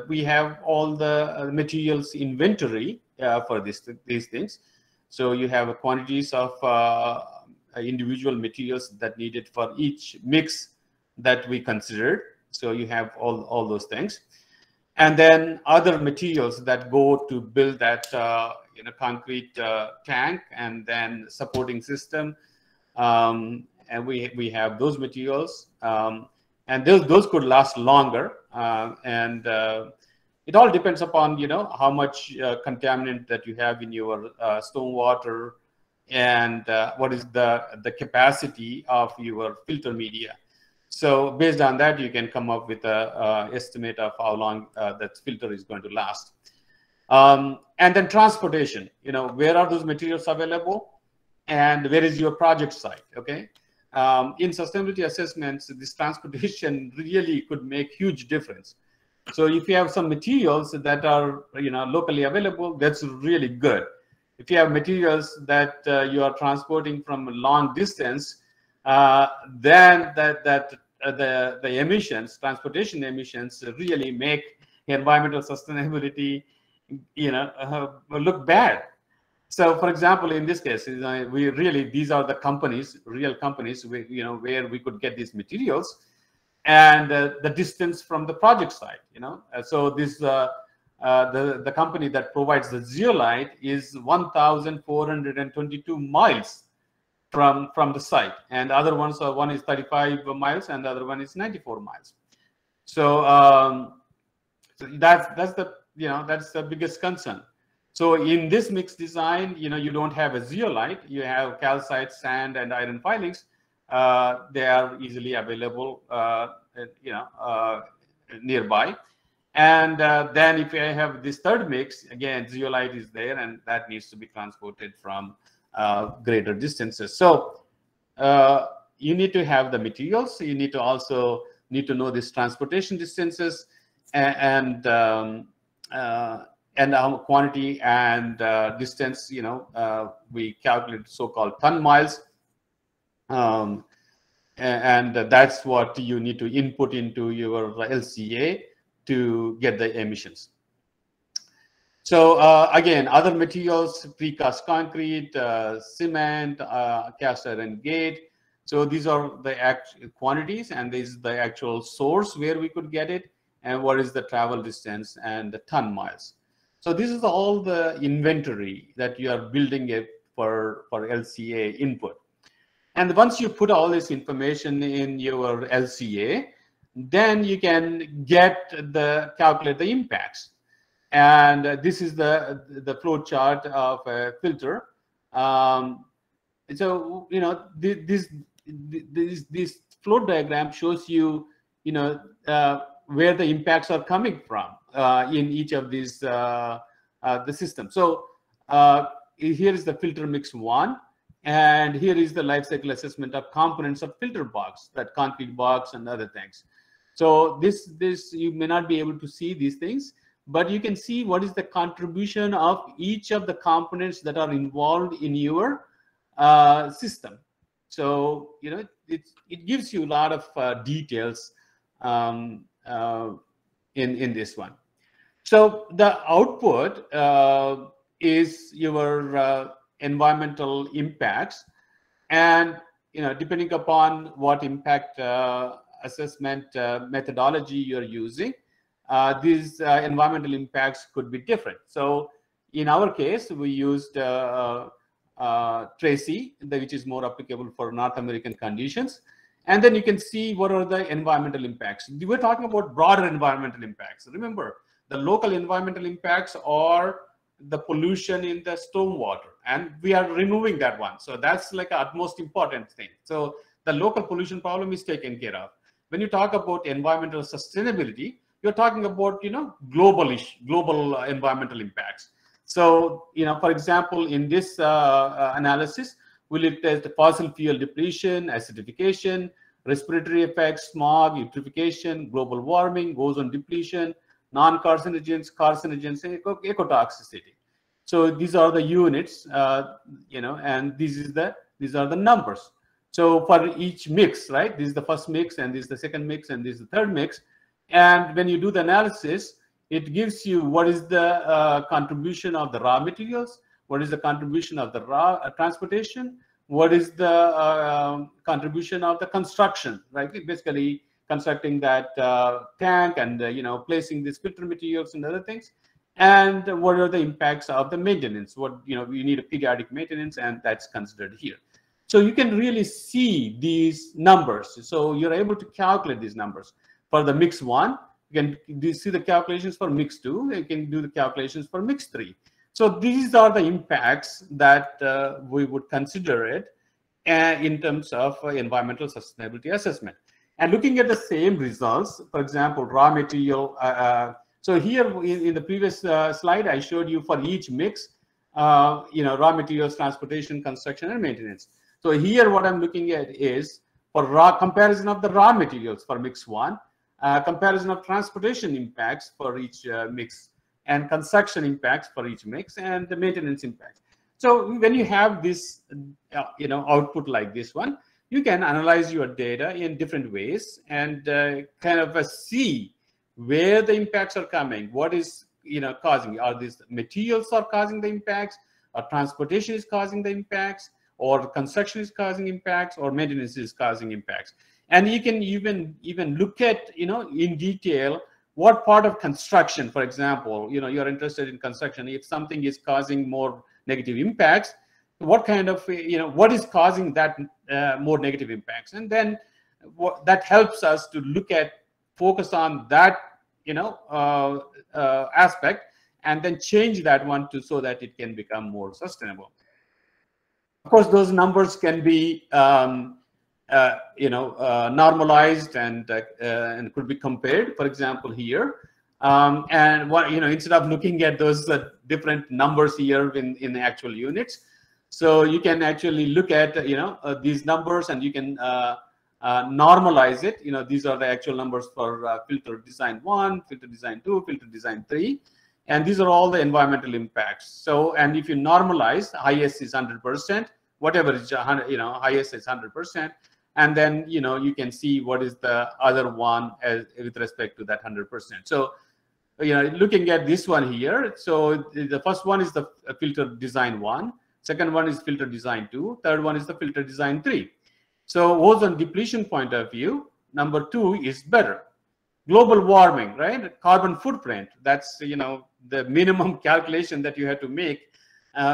we have all the materials inventory for these things. So you have quantities of individual materials that needed for each mix that we considered. So you have all those things. And then other materials that go to build that concrete tank and then supporting system. And we have those materials. And those could last longer. And it all depends upon how much contaminant that you have in your stormwater, and what is the capacity of your filter media. So based on that, you can come up with a estimate of how long that filter is going to last. And then transportation, where are those materials available, and where is your project site? Okay. In sustainability assessments, this transportation really could make huge difference. So if you have some materials that are locally available, that's really good. If you have materials that you are transporting from a long distance, then the emissions, transportation emissions, really make environmental sustainability look bad. So, for example, in this case, we really, these are the companies, real companies, where we could get these materials, and the distance from the project site. So this the company that provides the zeolite is 1,422 miles from the site, and other ones are, one is 35 miles and the other one is 94 miles. So, so that's the biggest concern. So in this mixed design, you don't have a zeolite, you have calcite, sand, and iron filings. They are easily available, nearby. And then if I have this third mix, again, zeolite is there, and that needs to be transported from greater distances. So you need to have the materials. You need to also know these transportation distances, and quantity and distance. We calculate so-called ton miles, and that's what you need to input into your LCA to get the emissions. So again, other materials: precast concrete, cement, cast iron gate. So these are the actual quantities, and this is the actual source where we could get it, and what is the travel distance and the ton miles. So this is all the inventory that you are building it for LCA input. And once you put all this information in your LCA, then you can calculate the impacts. And this is the flow chart of a filter. So this flow diagram shows you where the impacts are coming from in each of these the system. So here is the filter mix 1, and here is the life cycle assessment of components of filter box, that concrete box and other things. So this you may not be able to see these things, but you can see what is the contribution of each of the components that are involved in your system. So it gives you a lot of details in this one. So the output is your environmental impacts, and depending upon what impact assessment methodology you're using, these environmental impacts could be different. So in our case, we used Tracy, which is more applicable for North American conditions. And then you can see what are the environmental impacts. We're talking about broader environmental impacts. Remember, the local environmental impacts are the pollution in the stormwater, and we are removing that one. So that's like a utmost important thing. So the local pollution problem is taken care of. When you talk about environmental sustainability, you're talking about global environmental impacts. So for example, in this analysis, we looked at the fossil fuel depletion, acidification, respiratory effects, smog, eutrophication, global warming, ozone depletion, non-carcinogens, carcinogens, ecotoxicity. So these are the units, and these are the numbers. So for each mix, right? This is the first mix, and this is the second mix, and this is the third mix. And when you do the analysis, it gives you what is the contribution of the raw materials, what is the contribution of the raw transportation, what is the contribution of the construction, right? Basically constructing that tank and placing these filter materials and other things, and what are the impacts of the maintenance. What you need a periodic maintenance, and that's considered here. So you can really see these numbers. So you're able to calculate these numbers for the mix 1. You can see the calculations for mix 2. You can do the calculations for mix 3. So these are the impacts that we would consider it in terms of environmental sustainability assessment. And looking at the same results, for example, raw material. So here in the previous slide, I showed you for each mix, raw materials, transportation, construction, and maintenance. So here what I'm looking at is for comparison of the raw materials for mix 1, comparison of transportation impacts for each mix, and construction impacts for each mix, and the maintenance impacts. So when you have this output like this one, you can analyze your data in different ways and kind of see where the impacts are coming. What is causing? Are these materials are causing the impacts? or transportation is causing the impacts, or construction is causing impacts, or maintenance is causing impacts. And you can even look at, in detail, what part of construction, for example, you're interested in construction. If something is causing more negative impacts, what kind of, what is causing that more negative impacts? And then that helps us to focus on that, aspect, and then change that one so that it can become more sustainable. Of course, those numbers can be, normalized and could be compared. For example, here, and what instead of looking at those different numbers here in actual units, so you can actually look at these numbers, and you can normalize it. These are the actual numbers for filter design 1, filter design 2, filter design 3, and these are all the environmental impacts. So, and if you normalize, highest is 100%, whatever is highest is 100%, and then you can see what is the other one with respect to that 100%. So looking at this one here, so the first one is the filter design 1, second one is filter design 2, third one is the filter design 3. So ozone depletion point of view, number 2 is better. Global warming, right? Carbon footprint, that's the minimum calculation that you have to make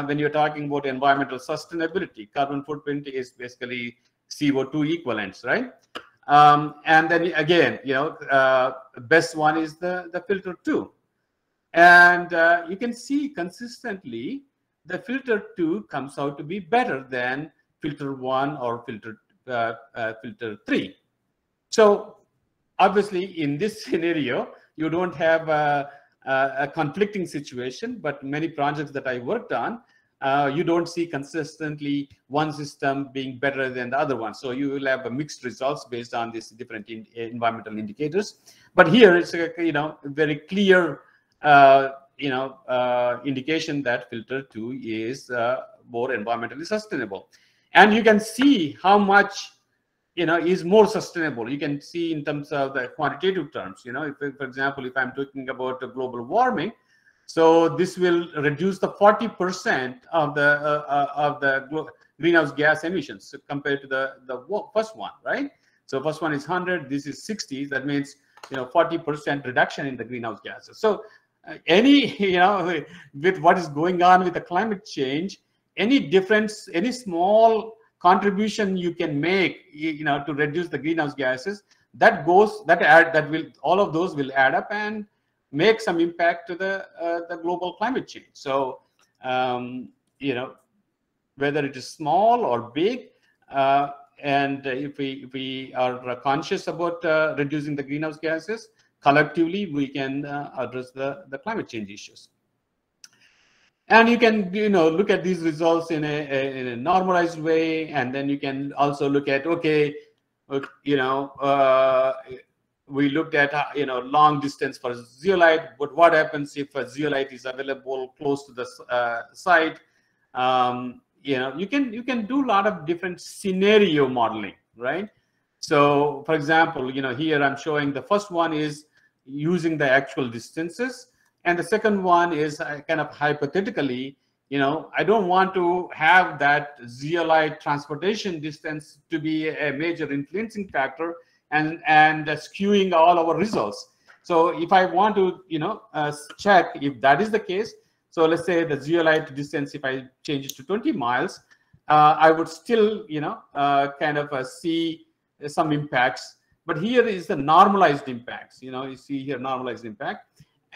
when you're talking about environmental sustainability. Carbon footprint is basically CO2 equivalents, right? And then again, best one is the filter 2. And you can see consistently the filter 2 comes out to be better than filter 1 or filter 3. So obviously in this scenario, you don't have a conflicting situation, but many projects that I worked on, you don't see consistently one system being better than the other one. So you will have mixed results based on these different environmental indicators. But here it's a very clear indication that filter 2 is more environmentally sustainable. And you can see how much is more sustainable. You can see in terms of the quantitative terms. If, for example, if I'm talking about global warming, so this will reduce the 40% of the greenhouse gas emissions compared to the first one, right? So first one is 100, this is 60. That means 40% reduction in the greenhouse gases. So any with what is going on with the climate change, any difference, any small contribution you can make, to reduce the greenhouse gases, all of those will add up and make some impact to the global climate change. So, whether it is small or big, and if we are conscious about reducing the greenhouse gases, collectively we can address the climate change issues. And you can look at these results in a normalized way, and then you can also look at, okay, we looked at long distance for zeolite, but what happens if a zeolite is available close to the site? You can do a lot of different scenario modeling, right? So for example, here I'm showing the first one is using the actual distances, and the second one is kind of hypothetically, I don't want to have that zeolite transportation distance to be a major influencing factor and skewing all our results. So if I want to, check if that is the case, so let's say the zeolite distance, if I change it to 20 miles, I would still, kind of see some impacts. But here is the normalized impacts. You see here normalized impact.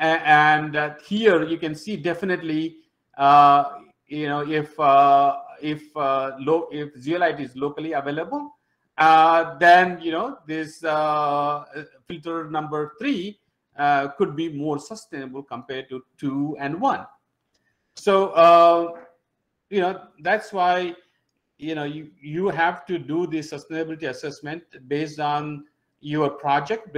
And here you can see definitely, if zeolite is locally available, then this filter number 3 could be more sustainable compared to 2 and 1. So that's why you have to do the sustainability assessment based on your project,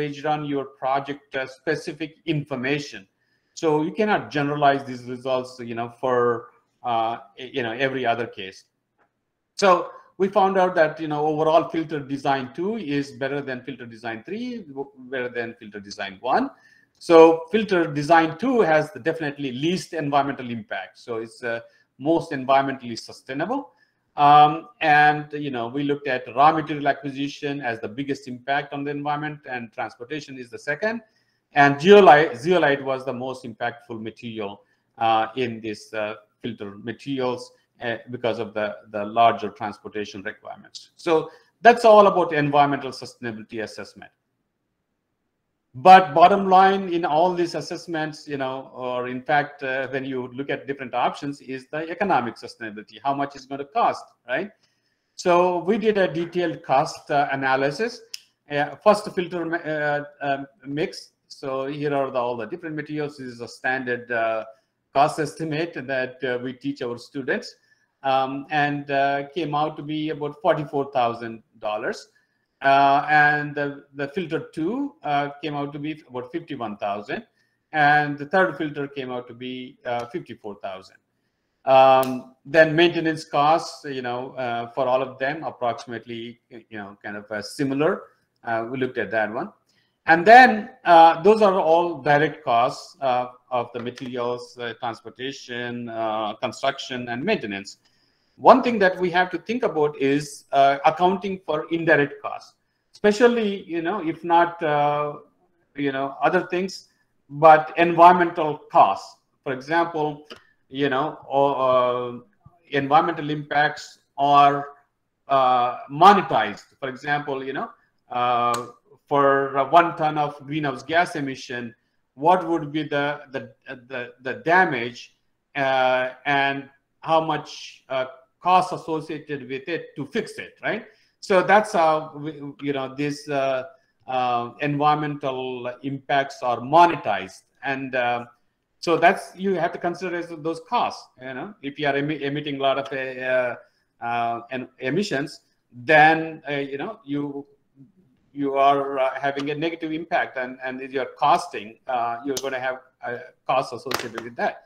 specific information. So you cannot generalize these results, for every other case. So we found out that overall filter design 2 is better than filter design 3, better than filter design 1. So filter design 2 has definitely least environmental impact. So it's most environmentally sustainable. And we looked at raw material acquisition as the biggest impact on the environment, and transportation is the second. And zeolite was the most impactful material in this filter materials because of the larger transportation requirements. So that's all about environmental sustainability assessment. But bottom line in all these assessments, or in fact, when you look at different options, is the economic sustainability. How much is going to cost, right? So we did a detailed cost analysis. First, filter mix. So here are all the different materials. This is a standard cost estimate that we teach our students, and came out to be about $44,000. And the filter 2 came out to be about 51,000, and the third filter came out to be 54,000. Then maintenance costs, for all of them, approximately, kind of similar. We looked at that one. And then those are all direct costs of the materials, transportation, construction, and maintenance. One thing that we have to think about is accounting for indirect costs, especially, if not, other things, but environmental costs. For example, environmental impacts are monetized. For example, for 1 ton of greenhouse gas emission, what would be the damage and how much costs associated with it to fix it, right? So that's how these environmental impacts are monetized, and so that's, you have to consider those costs. If you are emitting a lot of emissions, then you are having a negative impact, and if you're costing, you're going to have costs associated with that.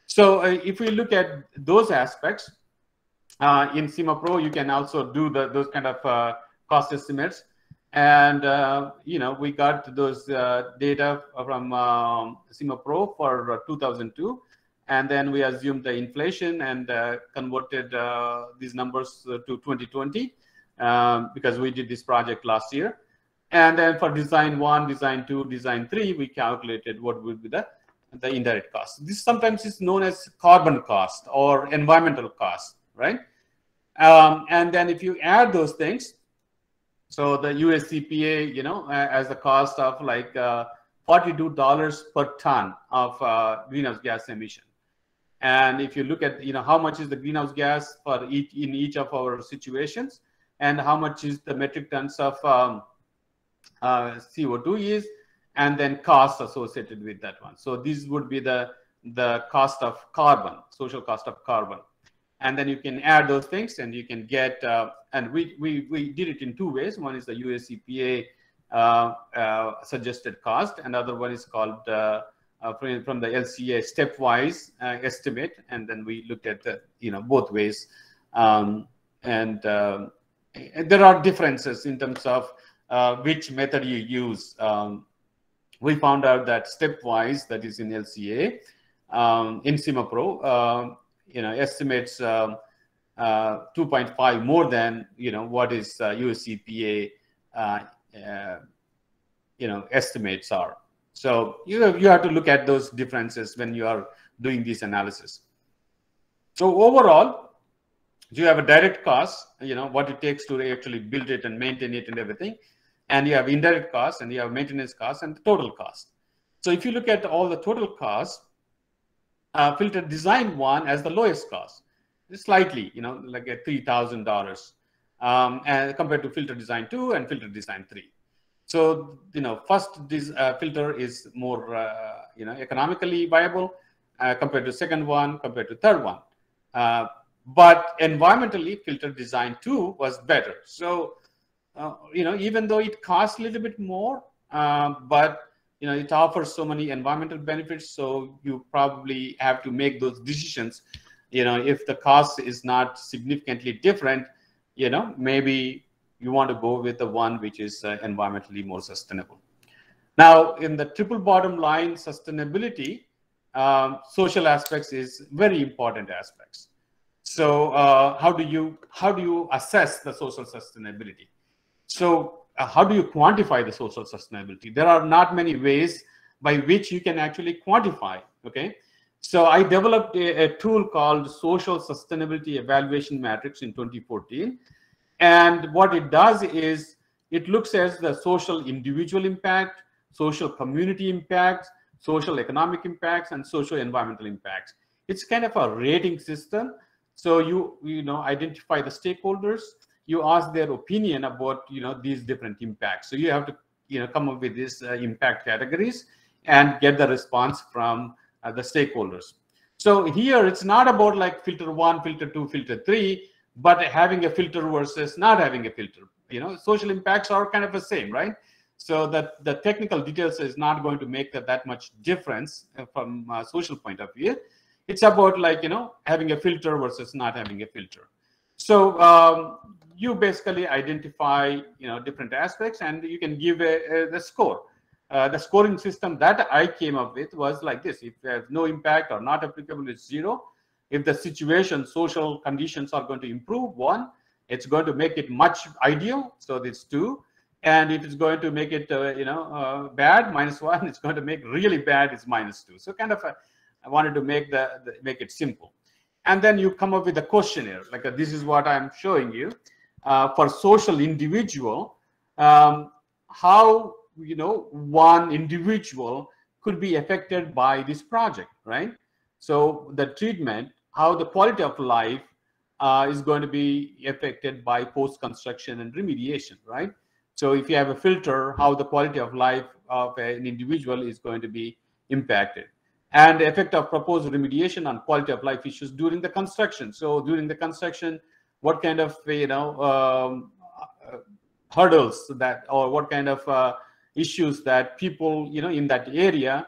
So if we look at those aspects, in CIMA-Pro, you can also do those kind of cost estimates. And, we got those data from CIMA-Pro for 2002. And then we assumed the inflation and converted these numbers to 2020 because we did this project last year. And then for design 1, design 2, design 3, we calculated what would be the indirect cost. This sometimes is known as carbon cost or environmental cost, right? And then if you add those things, so the US EPA, as the cost of like $42 per ton of greenhouse gas emission. And if you look at, how much is the greenhouse gas for in each of our situations, and how much is the metric tons of CO2 is, and then costs associated with that one. So this would be the cost of carbon, social cost of carbon. And then you can add those things, and you can get, and we did it in 2 ways. One is the US EPA suggested cost, and other one is called from the LCA stepwise estimate. And then we looked at both ways, and there are differences in terms of which method you use. We found out that stepwise, that is in LCA, in CIMA-Pro, estimates 2.5 more than what is US EPA estimates are. So you have to look at those differences when you are doing this analysis. So overall, you have a direct cost, what it takes to actually build it and maintain it and everything, and you have indirect costs, and you have maintenance costs, and the total cost. So if you look at all the total costs, filter design 1 as the lowest cost, slightly, like at $3,000, and compared to filter design 2 and filter design 3. So, first this filter is more, economically viable compared to second one, compared to third one. But environmentally, filter design 2 was better. So, even though it costs a little bit more, but it offers so many environmental benefits, so you probably have to make those decisions. If the cost is not significantly different, maybe you want to go with the one which is environmentally more sustainable. Now, in the triple bottom line sustainability, social aspects is very important aspects. So how do you assess the social sustainability? So how do you quantify the social sustainability? There are not many ways by which you can actually quantify. Okay, so I developed a tool called Social Sustainability Evaluation Matrix in 2014, and what it does is it looks at the social individual impact, social community impacts, social economic impacts, and social environmental impacts. It's kind of a rating system. So you identify the stakeholders, you ask their opinion about these different impacts. So you have to come up with these impact categories and get the response from the stakeholders. So here it's not about like filter 1, filter 2, filter 3, but having a filter versus not having a filter. Social impacts are kind of the same, right? So that the technical details is not going to make that much difference from a social point of view. It's about like having a filter versus not having a filter. So you basically identify different aspects, and you can give the score. The scoring system that I came up with was like this: if there's no impact or not applicable, it's 0. If the situation, social conditions are going to improve, 1. It's going to make it much ideal, so it's 2. And if it's going to make it bad, -1. It's going to make really bad, it's -2. So kind of I wanted to make it simple. And then you come up with a questionnaire, like this is what I'm showing you. For social individual, how one individual could be affected by this project, right? So the treatment, how the quality of life is going to be affected by post-construction and remediation, right? So if you have a filter, how the quality of life of an individual is going to be impacted. And the effect of proposed remediation on quality of life issues during the construction. So during the construction, what kind of hurdles that, or what kind of issues that people in that area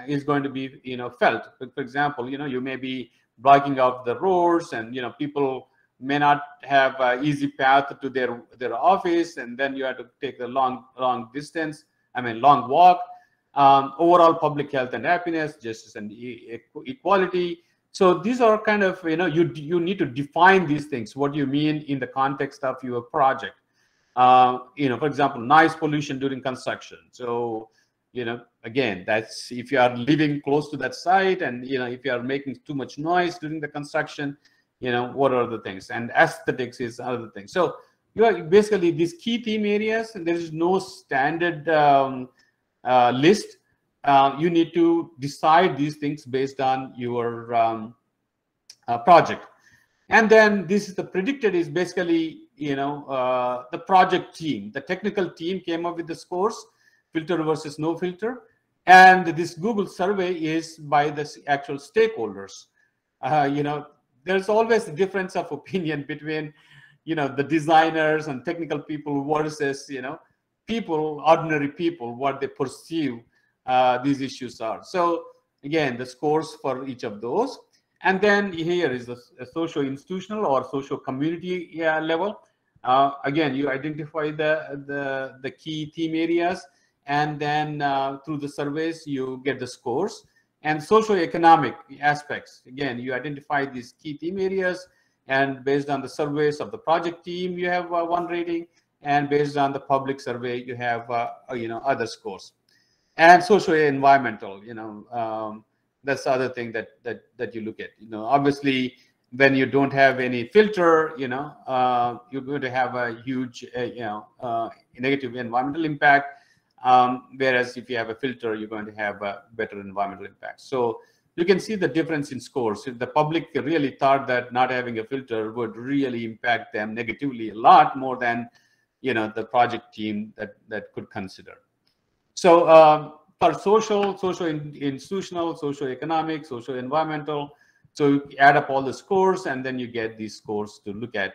is going to be felt. For example, you may be blocking off the roads, and people may not have an easy path to their office, and then you have to take the long distance. Long walk. Overall public health and happiness, justice and equality. So these are kind of you need to define these things. What do you mean in the context of your project? For example, noise pollution during construction. So again, that's if you are living close to that site, and if you are making too much noise during the construction, what are the things? And aesthetics is another thing. So you are basically these key theme areas, and there is no standard list. You need to decide these things based on your project. And then this is the predicted is basically the project team, the technical team came up with the scores, filter versus no filter. And this Google survey is by the actual stakeholders. There's always a difference of opinion between the designers and technical people versus people, ordinary people, what they perceive these issues are. So again, the scores for each of those. And then here is a socio-institutional or socio-community level. Again, you identify the key theme areas, and then through the surveys, you get the scores. And socio-economic aspects, again, you identify these key theme areas, and based on the surveys of the project team, you have 1 rating. And based on the public survey, you have other scores. And socio-environmental, that's the other thing that you look at. Obviously, when you don't have any filter, you're going to have a huge negative environmental impact. Whereas if you have a filter, you're going to have a better environmental impact. So you can see the difference in scores. If the public really thought that not having a filter would really impact them negatively a lot more than the project team that could consider. So for social, socio-institutional, socio-economic, socio-environmental, so you add up all the scores, and then you get these scores to look at.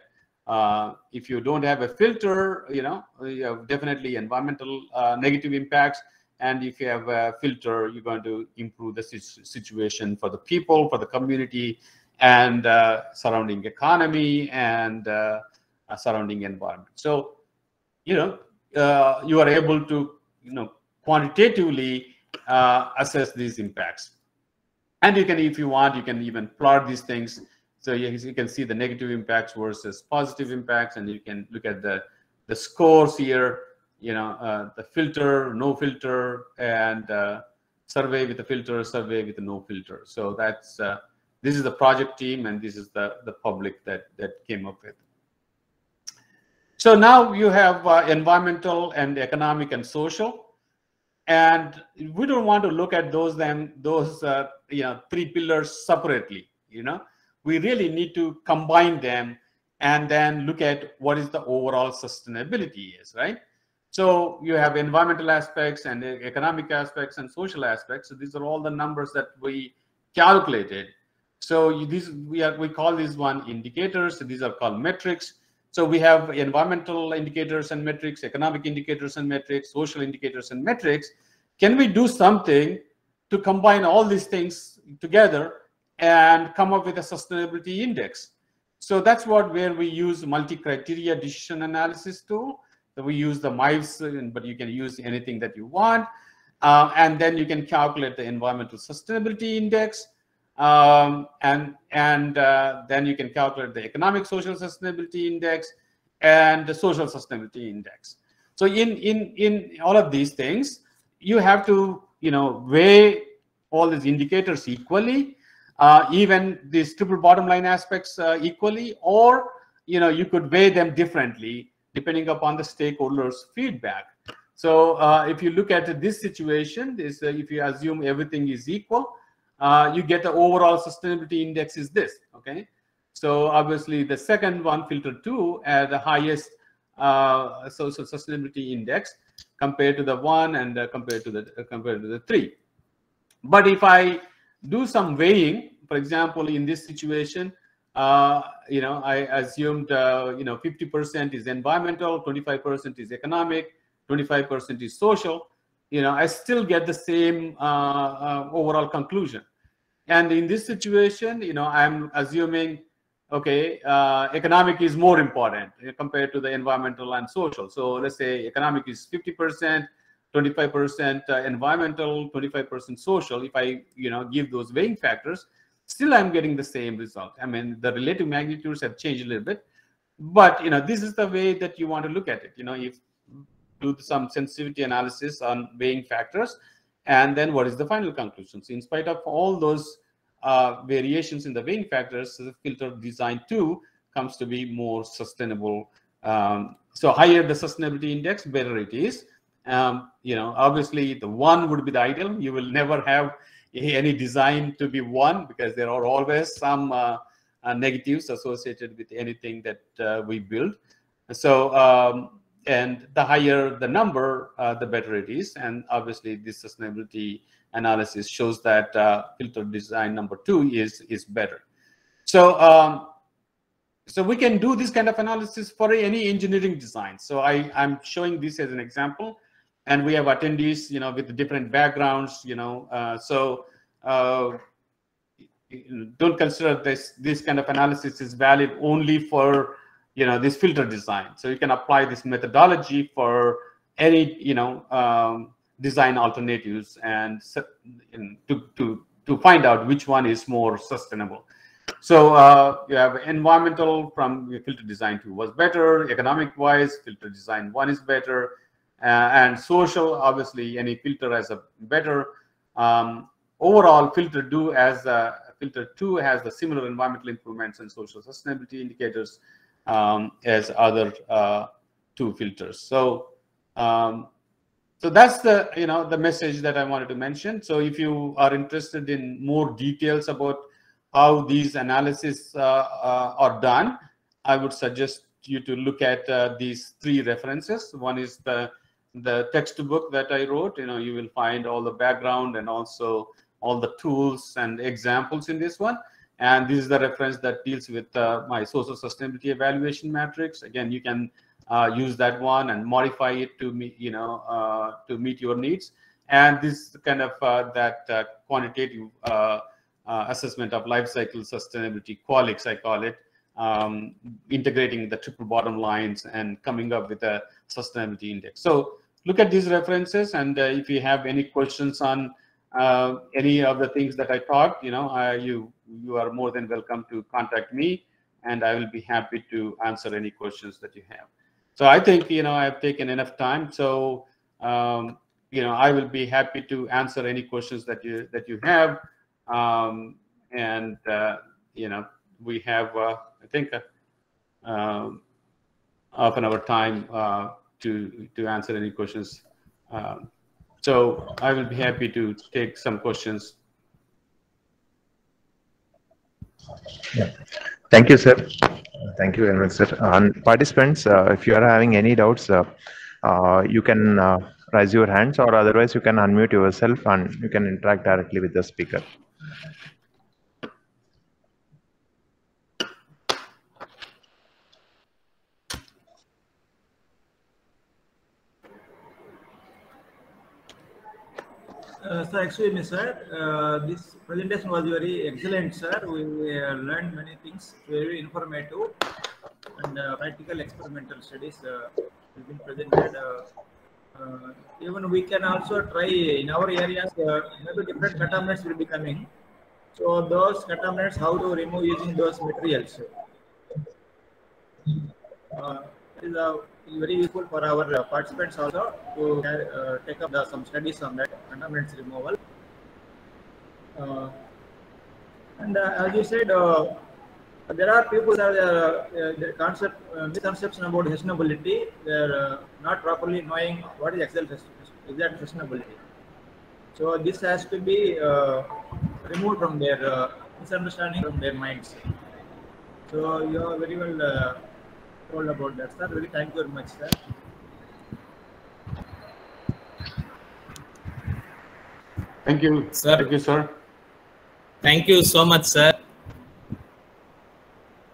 If you don't have a filter, you have definitely environmental negative impacts. And if you have a filter, you're going to improve the situation for the people, for the community, and surrounding economy, and surrounding environment. So, you are able to, quantitatively assess these impacts. And you can, if you want, you can even plot these things So you can see the negative impacts versus positive impacts, and you can look at the scores here. The filter, no filter, and survey with a filter, survey with no filter. So that's this is the project team, and this is the public that came up with. So now you have environmental and economic and social, and we don't want to look at those three pillars separately. We really need to combine them and then look at what is the overall sustainability is, right? So you have environmental aspects and economic aspects and social aspects. So these are all the numbers that we calculated. So we call these one indicators. So these are called metrics. So we have environmental indicators and metrics, economic indicators and metrics, social indicators and metrics. Can we do something to combine all these things together and come up with a sustainability index? So that's where we use multi-criteria decision analysis tool. So we use the MIVES, but you can use anything that you want. And then you can calculate the environmental sustainability index. And then you can calculate the economic social sustainability index and the social sustainability index. So in all of these things, you have to weigh all these indicators equally, even these triple bottom line aspects equally, or you could weigh them differently depending upon the stakeholders' feedback. So if you look at this situation, if you assume everything is equal, you get the overall sustainability index is this. Okay, so obviously the second one, filter 2, at the highest social sustainability index compared to the 1 and compared to the 3. But if I do some weighing, for example, in this situation, I assumed 50% is environmental, 25% is economic, 25% is social. I still get the same overall conclusion. And in this situation, I'm assuming, okay, economic is more important compared to the environmental and social. So let's say economic is 50%, 25% environmental, 25% social. If I give those weighing factors, still I'm getting the same result. I mean, the relative magnitudes have changed a little bit, but this is the way that you want to look at it. If do some sensitivity analysis on weighing factors, and then what is the final conclusion? So in spite of all those variations in the weighing factors, the filter design 2 comes to be more sustainable. So higher the sustainability index, better it is. Obviously the 1 would be the ideal. You will never have any design to be 1, because there are always some negatives associated with anything that we build. So and the higher the number, the better it is. And obviously this sustainability analysis shows that filter design number 2 is better. So so we can do this kind of analysis for any engineering design. So I'm showing this as an example, and we have attendees with different backgrounds. So don't consider this kind of analysis is valid only for this filter design. So you can apply this methodology for any design alternatives, and to find out which one is more sustainable. So you have environmental from filter design 2 was better. Economic wise, filter design 1 is better, and social, obviously any filter has a better. Overall, filter 2 has the similar environmental improvements and social sustainability indicators as other 2 filters. So so that's the message that I wanted to mention. So if you are interested in more details about how these analyses are done, I would suggest you to look at these 3 references. One is the textbook that I wrote. You will find all the background and also all the tools and examples in this one. And this is the reference that deals with my social sustainability evaluation matrix. Again, you can use that one and modify it to meet your needs. And this kind of that quantitative assessment of life cycle sustainability, QUALIX I call it, integrating the triple bottom lines and coming up with a sustainability index. So look at these references, and if you have any questions on any of the things that I taught, you you are more than welcome to contact me, and I will be happy to answer any questions that you have. So I think, I've taken enough time. So, I will be happy to answer any questions that you have. And, we have, I think, half an hour time to answer any questions. So I will be happy to take some questions. Yeah. Thank you, sir. Thank you very much, sir. And participants, if you are having any doubts, you can raise your hands, or otherwise you can unmute yourself and you can interact directly with the speaker. So excuse me, sir. This presentation was very excellent, sir. We learned many things, very informative, and practical experimental studies have been presented. Even we can also try in our areas. Maybe different contaminants will be coming. So those contaminants, how to remove using those materials. It is very useful for our participants also to take up some studies on that contaminants removal. And as you said, there are people that misconception about sustainability. They're not properly knowing what is exact sustainability. So this has to be removed from their misunderstanding from their minds. So you are very well told about that, sir. Very thank you very much, sir. Thank you, sir. Thank you, sir. Thank you so much, sir.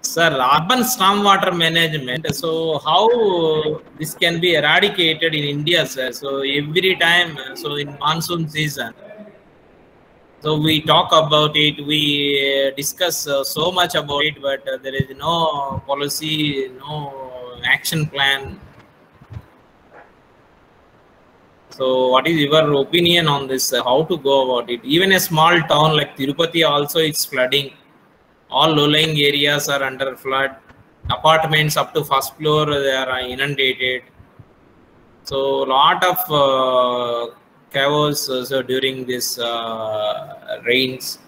Sir, urban stormwater management. So how this can be eradicated in India, sir? So every time, so in monsoon season, so we talk about it, we discuss so much about it, but there is no policy, no action plan. So what is your opinion on this? How to go about it? Even a small town like Tirupati also is flooding. All low-lying areas are under flood. Apartments up to first floor, they are inundated. So a lot of chaos during this rains.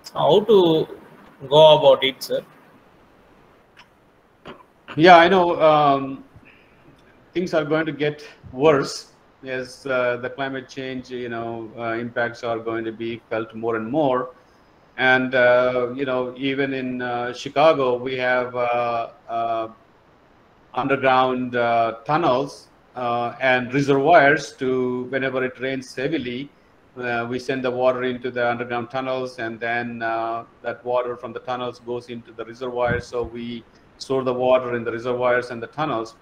So how to go about it, sir? Yeah, I know things are going to get worse as the climate change, impacts are going to be felt more and more. And, even in Chicago, we have underground tunnels and reservoirs to, whenever it rains heavily, we send the water into the underground tunnels, and then that water from the tunnels goes into the reservoirs. So we store the water in the reservoirs and the tunnels.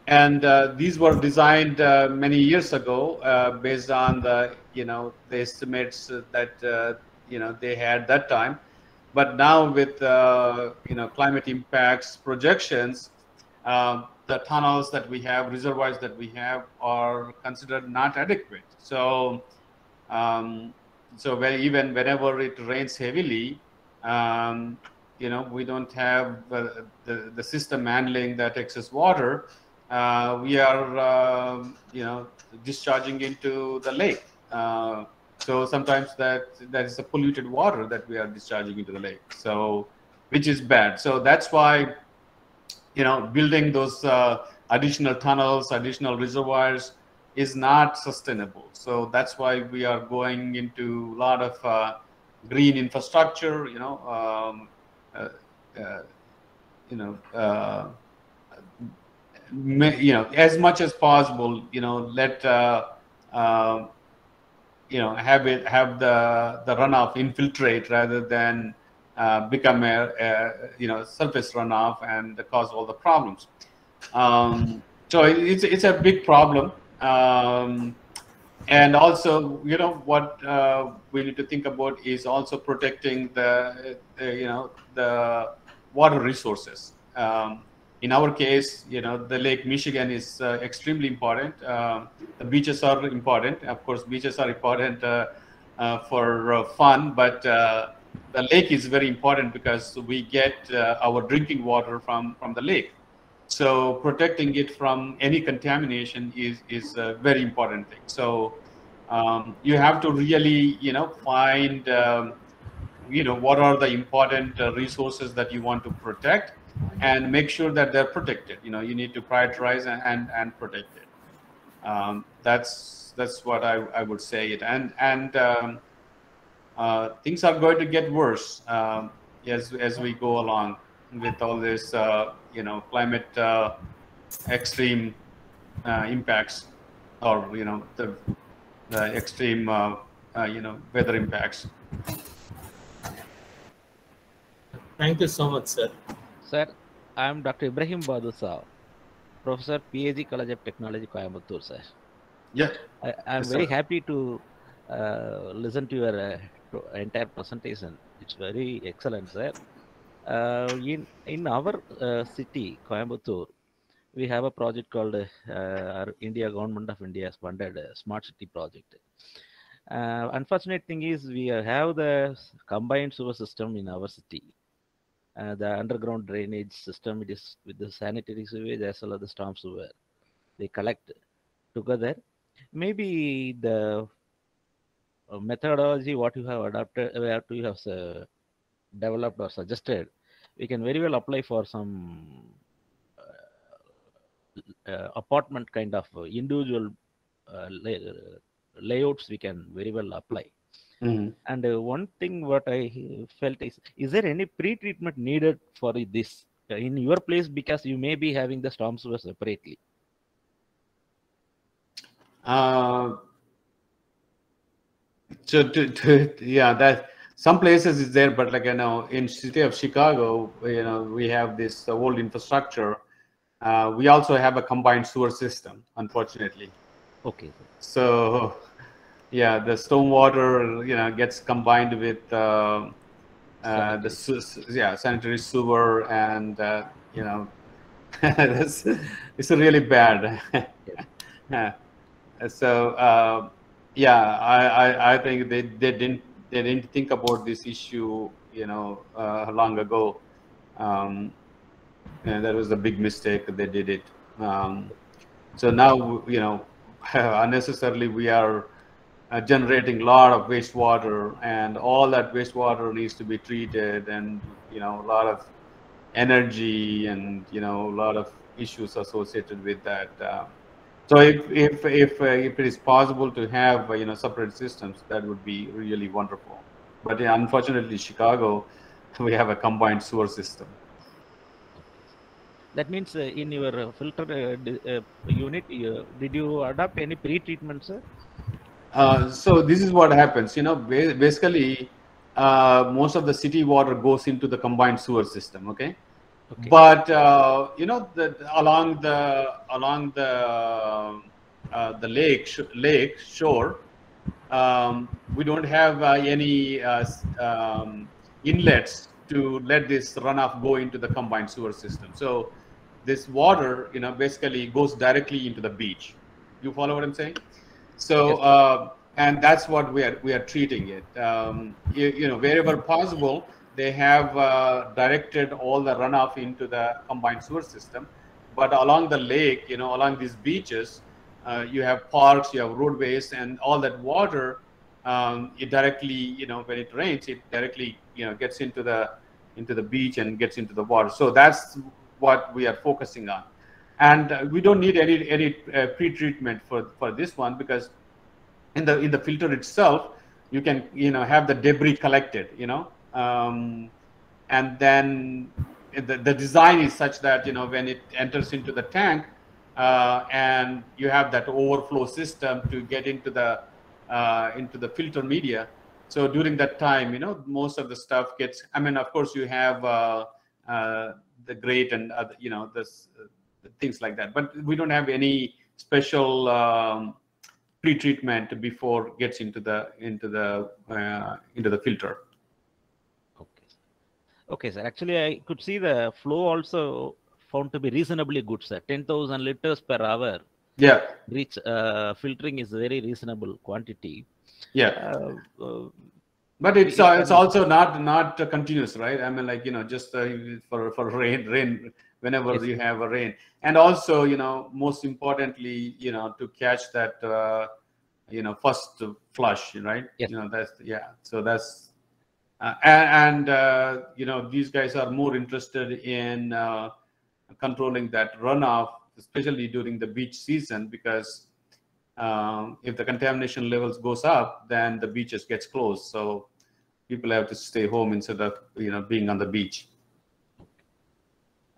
And these were designed many years ago based on the estimates that they had that time. But now with climate impacts projections, the tunnels that we have, reservoirs that we have, are considered not adequate. So even whenever it rains heavily, we don't have the system handling that excess water. We are discharging into the lake. So sometimes that is a polluted water that we are discharging into the lake. So which is bad. So that's why building those additional tunnels, additional reservoirs is not sustainable. So that's why we are going into a lot of green infrastructure. As much as possible, let have the runoff infiltrate rather than become a surface runoff and cause all the problems. So it's a big problem. And also, what we need to think about is also protecting the water resources. In our case, the Lake Michigan is extremely important. The beaches are important. Of course, beaches are important for fun, but the lake is very important because we get our drinking water from the lake. So protecting it from any contamination is a very important thing. So you have to really, find, what are the important resources that you want to protect, and make sure that they're protected. You need to prioritize and protect it. That's what I would say it. And things are going to get worse as we go along with all this, climate extreme impacts, or the extreme weather impacts. Thank you so much, sir. Sir, I am Dr. Ibrahim Badusa, Professor, PAG College of Technology, Coimbatore, sir. Yeah. I am Yes, very sir. happy to listen to your entire presentation. It's very excellent, sir. In our city, Coimbatore, we have a project called our Government of India funded Smart City project. Unfortunate thing is we have the combined sewer system in our city. The underground drainage system, it is with the sanitary sewage as well as the storm sewer. They collect together. Maybe the methodology what you have adopted, what you have developed or suggested, we can very well apply for some apartment kind of individual layouts. We can very well apply. Mm-hmm. And one thing what I felt is there any pre-treatment needed for this in your place, because you may be having the storm sewer separately? Yeah, that some places is there, but in city of Chicago, we have this old infrastructure. We also have a combined sewer system, unfortunately. Okay. So yeah, the stormwater, gets combined with sanitary sewer, and it's really bad. So yeah, I think they didn't think about this issue long ago. And that was a big mistake. They did it. So now unnecessarily we are generating a lot of wastewater, and all that wastewater needs to be treated, and a lot of energy, and a lot of issues associated with that. So if it is possible to have separate systems, that would be really wonderful. But unfortunately, Chicago, we have a combined sewer system. That means in your filter unit, did you adopt any pre-treatment, sir? So this is what happens. Basically, most of the city water goes into the combined sewer system. Okay. But along the lake shore, we don't have any inlets to let this runoff go into the combined sewer system. So this water, basically goes directly into the beach. You follow what I'm saying? So and that's what we are treating it. Wherever possible, they have directed all the runoff into the combined sewer system. But along the lake, along these beaches, you have parks, you have roadways, and all that water, it directly, when it rains, it directly, gets into the beach and gets into the water. So that's what we are focusing on. And we don't need any pre-treatment for this one, because in the filter itself, you can have the debris collected, and then the design is such that when it enters into the tank, and you have that overflow system to get into the filter media. So during that time, most of the stuff gets. I mean, of course, you have the grate and things like that, but we don't have any special pre-treatment before it gets into the filter. Okay, sir. Actually, I could see the flow also found to be reasonably good, sir. 10,000 liters per hour. Yeah. Reach filtering is very reasonable quantity. Yeah. But it's also not continuous, right? I mean, like, just for rain whenever Yes. you have a rain, and also, most importantly, to catch that first flush, right? Yes. That's, yeah. So that's and these guys are more interested in controlling that runoff, especially during the beach season, because if the contamination levels goes up, then the beaches gets closed. So people have to stay home instead of being on the beach.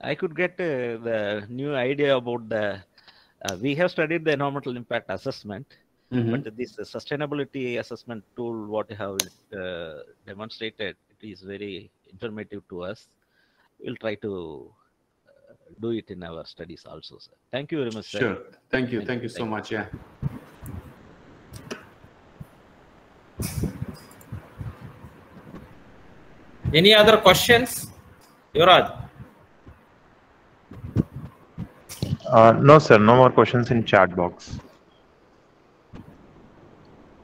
I could get the new idea about the. We have studied the environmental impact assessment, but this sustainability assessment tool, what you have demonstrated, it is very informative to us. We'll try to do it in our studies also, sir. Thank you very much, sir. Sure. Thank you. Thank you so much. Yeah. Any other questions, Yuvraj? No, sir. No more questions in chat box.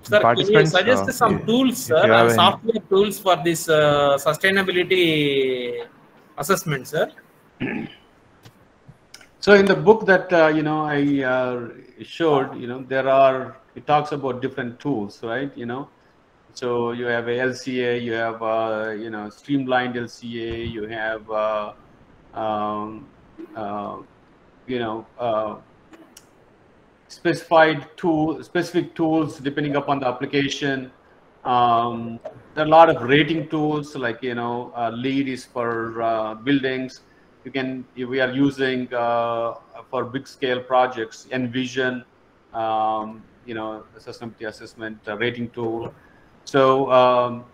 Sir, can you suggest some tools, sir, software tools for this sustainability assessment, sir? So in the book that I showed, it talks about different tools, right? So you have a LCA, you have streamlined LCA, you have specific tools depending upon the application. There are a lot of rating tools, like LEED is for buildings. We are using for big scale projects, Envision, sustainability assessment rating tool. So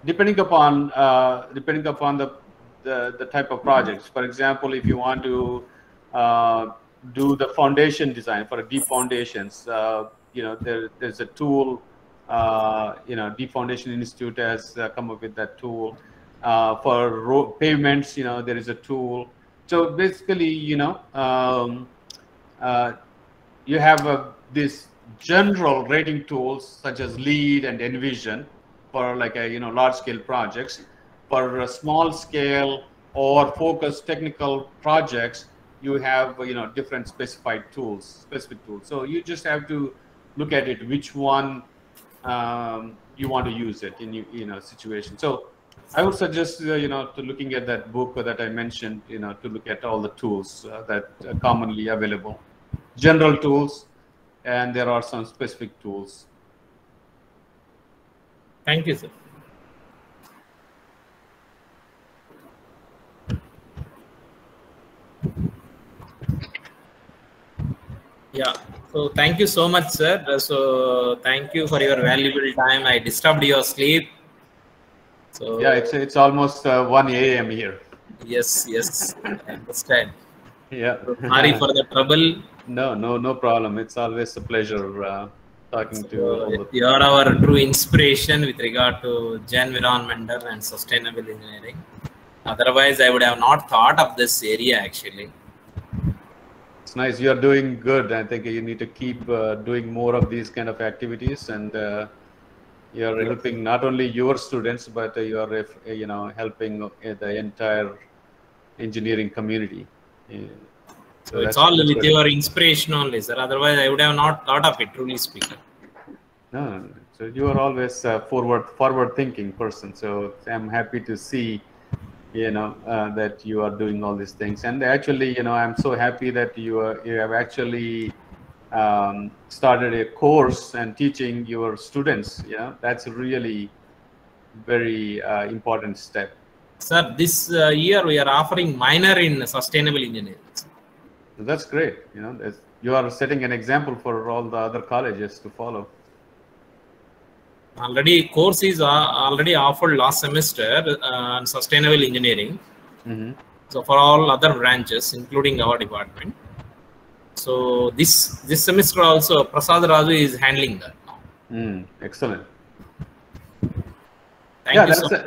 depending upon the type of projects. For example, if you want to do the foundation design for deep foundations, there's a tool. Deep Foundation Institute has come up with that tool. For pavements, there is a tool. So basically, you have this general rating tools such as LEED and Envision for like large scale projects. For small scale or focused technical projects, you have different specific tools. So you just have to look at it, which one you want to use it in situation. So I would suggest to looking at that book that I mentioned, to look at all the tools that are commonly available, general tools, and there are some specific tools. Thank you, sir. Yeah, so thank you so much, sir. So thank you for your valuable time. I disturbed your sleep. So yeah, it's almost 1 a.m. here. Yes, I understand. Yeah. So sorry for the trouble. No problem. It's always a pleasure talking to you. You are our true inspiration with regard to environmental and sustainable engineering. Otherwise, I would have not thought of this area actually. It's nice. You are doing good. I think you need to keep doing more of these kind of activities, and you are helping not only your students, but you are helping the entire engineering community. So it's all with good. Your inspiration only, sir. Otherwise, I would have not thought of it, truly speaking. No, so you are always a forward-thinking person. So I'm happy to see, that you are doing all these things. And actually, I'm so happy that you have actually started a course and teaching your students. That's really very important step. Sir, this year we are offering minor in sustainable engineering. That's great. You are setting an example for all the other colleges to follow. Already course is already offered last semester on sustainable engineering. So for all other branches, including our department. So this semester also Prasad Raju is handling that now. Excellent. Thank you so much.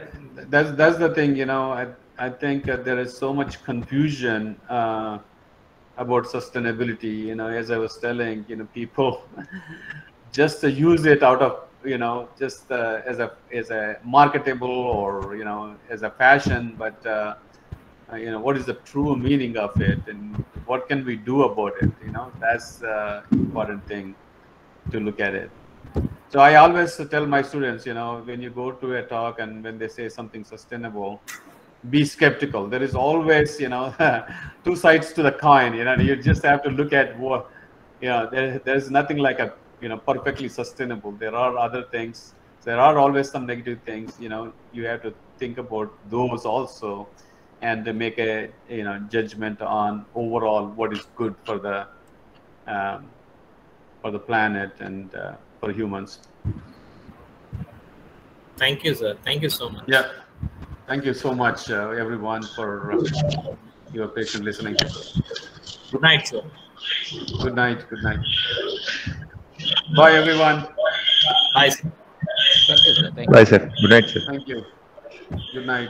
That's the thing. I think there is so much confusion about sustainability. You know, as I was telling, you know, people just use it out of, you know, just as a marketable, or, you know, as a fashion, but you know, what is the true meaning of it, and what can we do about it? You know, that's the important thing to look at it. So I always tell my students, you know, when you go to a talk and when they say something sustainable, be skeptical. There is always, you know, two sides to the coin. You know, you just have to look at what, you know, there's nothing like a, you know, perfectly sustainable. There are other things. There are always some negative things. You know, you have to think about those also, and to make a, you know, judgment on overall what is good for the planet and for humans. Thank you, sir. Thank you so much. Yeah. Thank you so much, everyone, for your patient listening. Good night, sir. Good night. Good night. Bye, everyone. Bye, sir. Thank you, sir. Thank you. Bye, sir. Good night, sir. Thank you. Good night.